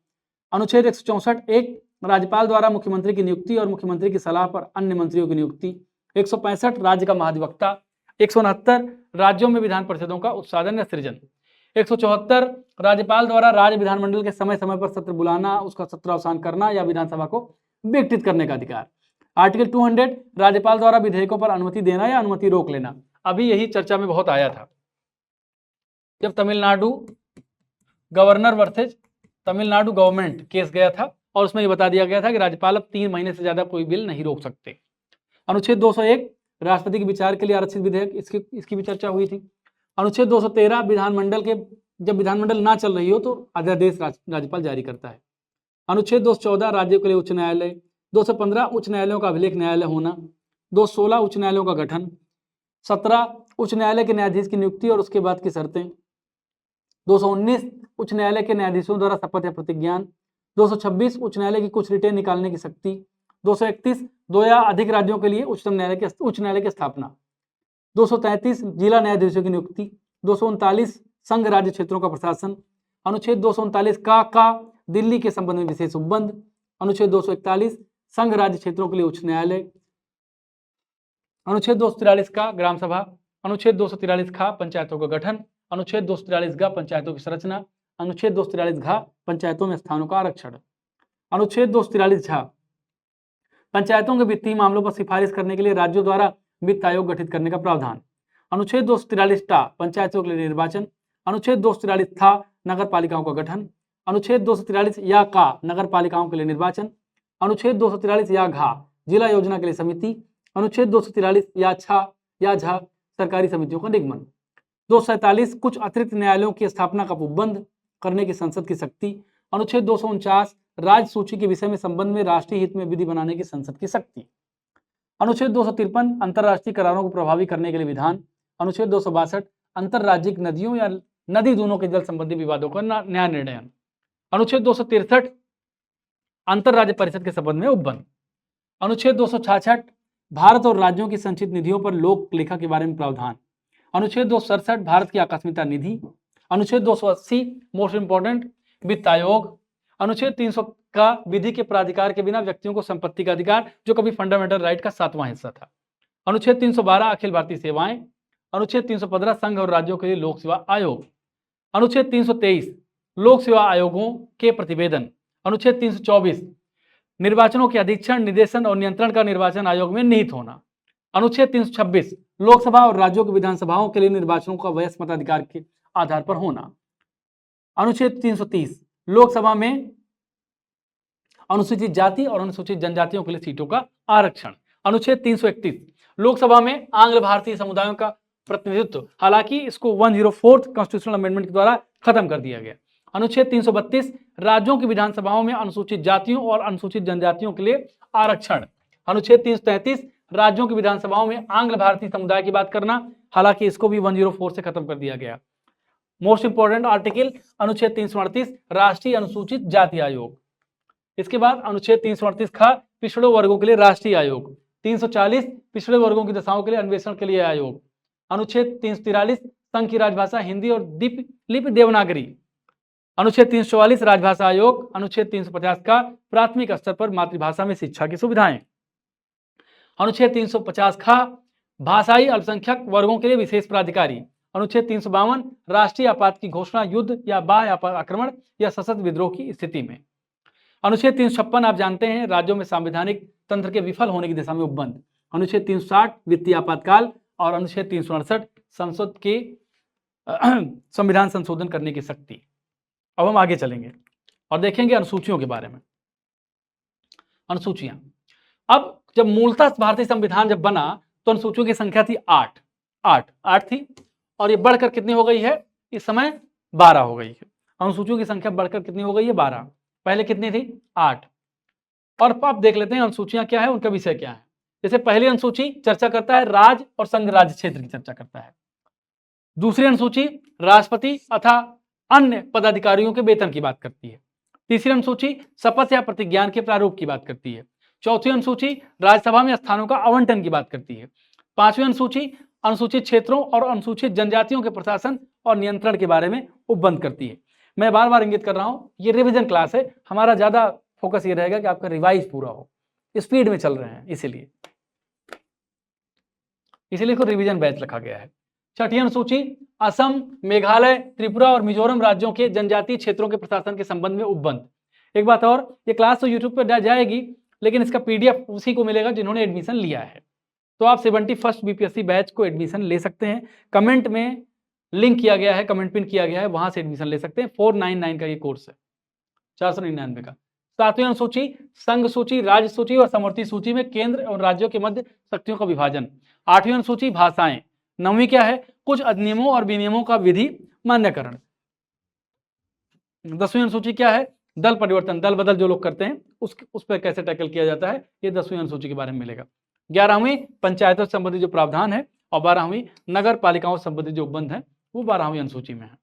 अनुच्छेद 164 एक राज्यपाल द्वारा मुख्यमंत्री की नियुक्ति और मुख्यमंत्री की सलाह पर अन्य मंत्रियों की नियुक्ति। 165 राज्य का महाधिवक्ता। 169 राज्यों में विधान परिषदों का उत्साधन या सृजन। 174 राज्यपाल द्वारा राज्य विधानमंडल के समय समय पर सत्र बुलाना, उसका सत्रावसान करना या विधानसभा को विघटित करने का अधिकार। आर्टिकल 200 राज्यपाल द्वारा विधेयकों पर अनुमति देना या अनुमति रोक लेना। अभी यही चर्चा में बहुत आया था जब Tamil Nadu governor versus Tamil Nadu government case गया था, और उसमें ये बता दिया गया था कि राज्यपाल अब 3 महीने से ज्यादा कोई बिल नहीं रोक सकते। अनुच्छेद 201 राष्ट्रपति के विचार के लिए आरक्षित विधेयक, इसकी भी चर्चा हुई थी। अनुच्छेद 213 विधानमंडल के जब विधानमंडल ना चल रही हो तो अध्यादेश राज्यपाल जारी करता है। अनुच्छेद 214 राज्यों के लिए उच्च न्यायालय। 215 उच्च न्यायालयों का अभिलेख न्यायालय होना। 216 उच्च न्यायालयों का गठन। 17 उच्च न्यायालय के न्यायाधीश की नियुक्ति और उसके बाद की शर्तें। 219 उच्च न्यायालय के न्यायाधीशों द्वारा शपथ या प्रतिज्ञान। 226 उच्च न्यायालय की कुछ रिटें निकालने की शक्ति। 231 दो या अधिक राज्यों के लिए उच्च न्यायालय की स्थापना। 233 जिला न्यायाधीशों की नियुक्ति। 239 संघ राज्य क्षेत्रों का प्रशासन। अनुच्छेद 239 का दिल्ली के संबंध में विशेष उपबंध। अनुच्छेद 241 संघ राज्य क्षेत्रों के लिए उच्च न्यायालय। अनुच्छेद 243 का ग्राम सभा। अनुच्छेद 243 खा पंचायतों का गठन। अनुच्छेद 243 ग पंचायतों की संरचना। अनुच्छेद 243 घ पंचायतों में स्थानों का आरक्षण। अनुच्छेद 243 झ पंचायतों के वित्तीय मामलों पर सिफारिश करने के लिए राज्यों द्वारा वित्त आयोग गठित करने का प्रावधान। अनुच्छेद 243 टा पंचायतों के लिए निर्वाचन। अनुच्छेद 243 था नगर पालिकाओं का गठन। अनुच्छेद 243 या का नगर पालिकाओं के लिए निर्वाचन, अनुच्छेद 243 या घा जिला योजना के लिए समिति, अनुच्छेद 243 या छा या झा सरकारी समितियों का निगमन। 247 कुछ अतिरिक्त न्यायालयों की स्थापना का उपबंध करने की संसद की शक्ति, अनुच्छेद 249 राज्य सूची के विषय में संबंध में राष्ट्रीय हित में विधि बनाने की संसद की शक्ति, अनुच्छेद 253 अंतर्राष्ट्रीय करारों को प्रभावी करने के लिए विधान, अनुच्छेद 262 अंतर्राज्यिक नदियों या नदी दूनों के जल संबंधी विवादों का न्याय निर्णय, अनुच्छेद 263 अंतर्राज्य परिषद के संबंध में उपबंध, अनुच्छेद 266 भारत और राज्यों की संचित निधियों पर लोक लेखा के बारे में प्रावधान, अनुच्छेद 267 भारत की आकस्मिकता निधि, अनुच्छेद 280 मोस्ट इंपोर्टेंट वित्त आयोग, अनुच्छेद 300 का विधि के प्राधिकार के बिना व्यक्तियों को संपत्ति का अधिकार जो कभी फंडामेंटल राइट का 7वां हिस्सा था, अनुच्छेद 312 अखिल भारतीय सेवाएं, अनुच्छेद 315 संघ और राज्यों के लिए लोक सेवा आयोग, अनुच्छेद 323 लोक सेवा आयोगों के प्रतिवेदन, अनुच्छेद 324 निर्वाचनों के अधीक्षण निर्देशन और नियंत्रण का निर्वाचन आयोग में निहित होना, अनुच्छेद 326 लोकसभा और राज्यों की विधानसभाओं के लिए निर्वाचनों का वयस्क मताधिकार के आधार पर होना, अनुच्छेद 330 लोकसभा में अनुसूचित जाति और अनुसूचित जनजातियों के लिए सीटों का आरक्षण, अनुच्छेद 331 लोकसभा में आंग्ल भारतीय समुदायों का प्रतिनिधित्व, हालांकि इसको 104th कॉन्स्टिट्यूशनल अमेंडमेंट के द्वारा खत्म कर दिया गया, अनुच्छेद 332 राज्यों की विधानसभाओं में अनुसूचित जातियों और अनुसूचित जनजातियों के लिए आरक्षण, अनुच्छेद 333 राज्यों की विधानसभाओं में आंग्ल भारतीय समुदाय की बात करना, हालांकि इसको भी 104 से खत्म कर दिया गया। मोस्ट इंपोर्टेंट आर्टिकल अनुच्छेद 338 राष्ट्रीय अनुसूचित जाति आयोग, इसके बाद अनुच्छेद 338 खा पिछड़े वर्गों के लिए राष्ट्रीय आयोग, 340 पिछड़े वर्गों की दशाओं के लिए अन्वेषण के लिए आयोग, अनुच्छेद 343 संघ की राजभाषा हिंदी और लिपि देवनागरी, अनुच्छेद 344 राजभाषा आयोग, अनुच्छेद 350 का प्राथमिक स्तर पर मातृभाषा में शिक्षा की सुविधाएं, अनुच्छेद 350 खा भाषाई अल्पसंख्यक वर्गों के लिए विशेष प्राधिकारी, अनुच्छेद 352 राष्ट्रीय आपात की घोषणा युद्ध या बाह्य आक्रमण या सशस्त्र विद्रोह की स्थिति में, अनुच्छेद 356 आप जानते हैं राज्यों में संवैधानिक तंत्र के विफल होने की दिशा में उपबंध, अनुच्छेद 360 वित्तीय आपातकाल और अनुच्छेद 368 संसद के संविधान संशोधन करने की शक्ति। अब हम आगे चलेंगे और देखेंगे अनुसूचियों के बारे में। अनुसूचियां, अब जब मूलतः भारतीय संविधान जब बना तो अनुसूचियों की संख्या थी 8 थी और ये बढ़कर कितनी हो गई है, इस समय 12 हो गई है। अनुसूचियों की संख्या बढ़कर कितनी हो गई है, 12, पहले कितनी थी 8। और अब देख लेते हैं अनुसूचियां क्या है, उनका विषय क्या है। जैसे पहली अनुसूची चर्चा करता है राज्य और संघ राज्य क्षेत्र की चर्चा करता है, दूसरी अनुसूची राष्ट्रपति अथवा अन्य पदाधिकारियों के वेतन की बात करती है, तीसरी अनुसूची शपथ या प्रतिज्ञान के प्रारूप की बात करती है, चौथी अनुसूची राज्यसभा में स्थानों का आवंटन की बात करती है, पांचवी अनुसूची अनुसूचित क्षेत्रों और अनुसूचित जनजातियों के प्रशासन और नियंत्रण के बारे में उपबंध करती है। मैं बार बार इंगित कर रहा हूं, ये रिवीजन क्लास है, हमारा ज्यादा फोकस ये रहेगा कि आपका रिवाइज पूरा हो, स्पीड में चल रहे हैं इसीलिए इसको रिवीजन बैच रखा गया है। छठी अनुसूची असम, मेघालय, त्रिपुरा और मिजोरम राज्यों के जनजातीय क्षेत्रों के प्रशासन के संबंध में उपबंध। एक बात और, ये क्लास तो यूट्यूब पर जाएगी लेकिन इसका पीडीएफ उसी को मिलेगा जिन्होंने एडमिशन लिया है, तो आप 71st बीपीएससी बैच को एडमिशन ले सकते हैं। कमेंट में लिंक किया गया है, कमेंट पिन किया गया है, वहां से एडमिशन ले सकते हैं। 499 का ये कोर्स है, 499 का। सातवीं अनुसूची संघ सूची, राज्य सूची और समवर्ती सूची में केंद्र और राज्यों के मध्य शक्तियों का विभाजन। आठवीं अनुसूची भाषाएं। नौवीं क्या है, कुछ अधिनियमों और विनियमों का विधि मान्यकरण। 10वीं अनुसूची क्या है, दल परिवर्तन, दल बदल जो लोग करते हैं उस पर कैसे टैकल किया जाता है, ये 10वीं अनुसूची के बारे में मिलेगा। 11वीं पंचायतों से संबंधित जो प्रावधान है और 12वीं नगर पालिकाओं से संबंधित जो उपबंध है वो 12वीं अनुसूची में है।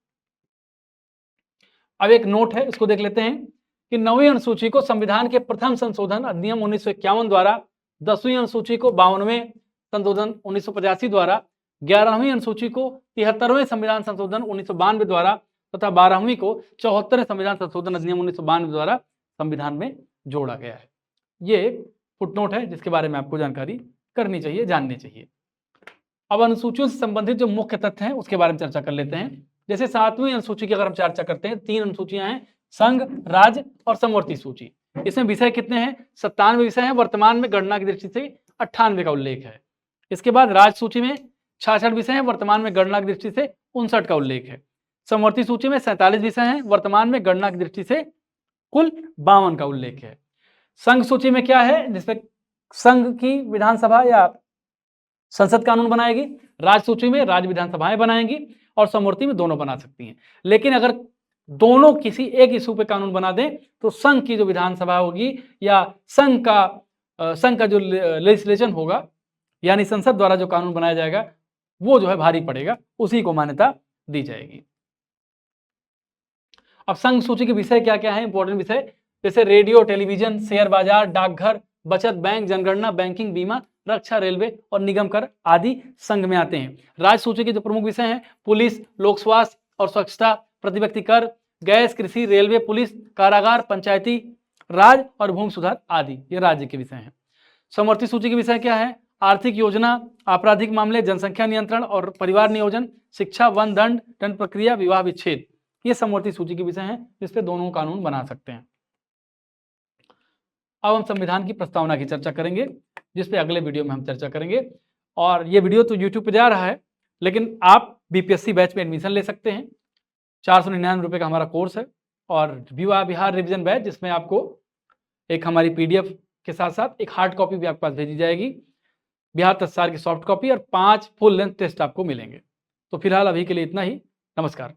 अब एक नोट है, इसको देख लेते हैं कि 9वीं अनुसूची को संविधान के प्रथम संशोधन अधिनियम 1951 द्वारा, 10वीं अनुसूची को 52वें संशोधन 1985 द्वारा, 11वीं अनुसूची को 73वें संविधान संशोधन 1992 द्वारा तथा 12वीं को 74वें संविधान संशोधन अधिनियम 1992 द्वारा संविधान में जोड़ा गया है। ये फुटनोट है जिसके बारे में आपको जानकारी करनी चाहिए, जाननी चाहिए। अब अनुसूचियों से संबंधित जो मुख्य तथ्य हैं उसके बारे में चर्चा कर लेते हैं। जैसे 7वीं अनुसूची की अगर हम चर्चा करते हैं, 3 अनुसूचियां हैं, संघ, राज्य और समवर्ती सूची। इसमें विषय कितने हैं, 97 विषय हैं। वर्तमान में गणना की दृष्टि से 98 का उल्लेख है। इसके बाद राज्य सूची में 66 विषय हैं, वर्तमान में गणना की दृष्टि से 59 का उल्लेख है। समवर्ती सूची में 47 विषय हैं। वर्तमान में गणना की दृष्टि से कुल 52 का उल्लेख है। संघ सूची में क्या है, जिसमें संघ की विधानसभा या संसद कानून बनाएगी, राज्य सूची में राज्य विधानसभाएं बनाएंगी और समवर्ती में दोनों बना सकती हैं। लेकिन अगर दोनों किसी एक इशू पे कानून बना दें तो संघ की जो विधानसभा होगी या संघ का जो लेजिस्लेशन होगा, यानी संसद द्वारा जो कानून बनाया जाएगा, वो जो है भारी पड़ेगा, उसी को मान्यता दी जाएगी। अब संघ सूची के विषय क्या क्या है, इंपॉर्टेंट विषय, जैसे रेडियो, टेलीविजन, शेयर बाजार, डाकघर, बचत बैंक, जनगणना, बैंकिंग, बीमा, रक्षा, रेलवे और निगम कर आदि संघ में आते हैं। राज्य सूची के जो प्रमुख विषय हैं, पुलिस, लोक स्वास्थ्य और स्वच्छता, प्रति व्यक्ति कर, गैस, कृषि, रेलवे, पुलिस, कारागार, पंचायती राज और भूमि सुधार आदि, ये राज्य के विषय हैं। समवर्ती सूची के विषय क्या है, आर्थिक योजना, आपराधिक मामले, जनसंख्या नियंत्रण और परिवार नियोजन, शिक्षा, वन, दंड प्रक्रिया, विवाह विच्छेद, ये समवर्ती सूची के विषय हैं जिसपे दोनों कानून बना सकते हैं। अब हम संविधान की प्रस्तावना की चर्चा करेंगे, जिसपे अगले वीडियो में हम चर्चा करेंगे। और ये वीडियो तो यूट्यूब पे जा रहा है, लेकिन आप बीपीएससी बैच में एडमिशन ले सकते हैं। 499 रुपये का हमारा कोर्स है। और विवाह बिहार रिवीजन बैच, जिसमें आपको एक हमारी पीडीएफ के साथ साथ एक हार्ड कॉपी भी आपके पास भेजी जाएगी, बिहार तत्सार की सॉफ्ट कॉपी और 5 फुल लेंथ टेस्ट आपको मिलेंगे। तो फिलहाल अभी के लिए इतना ही। नमस्कार।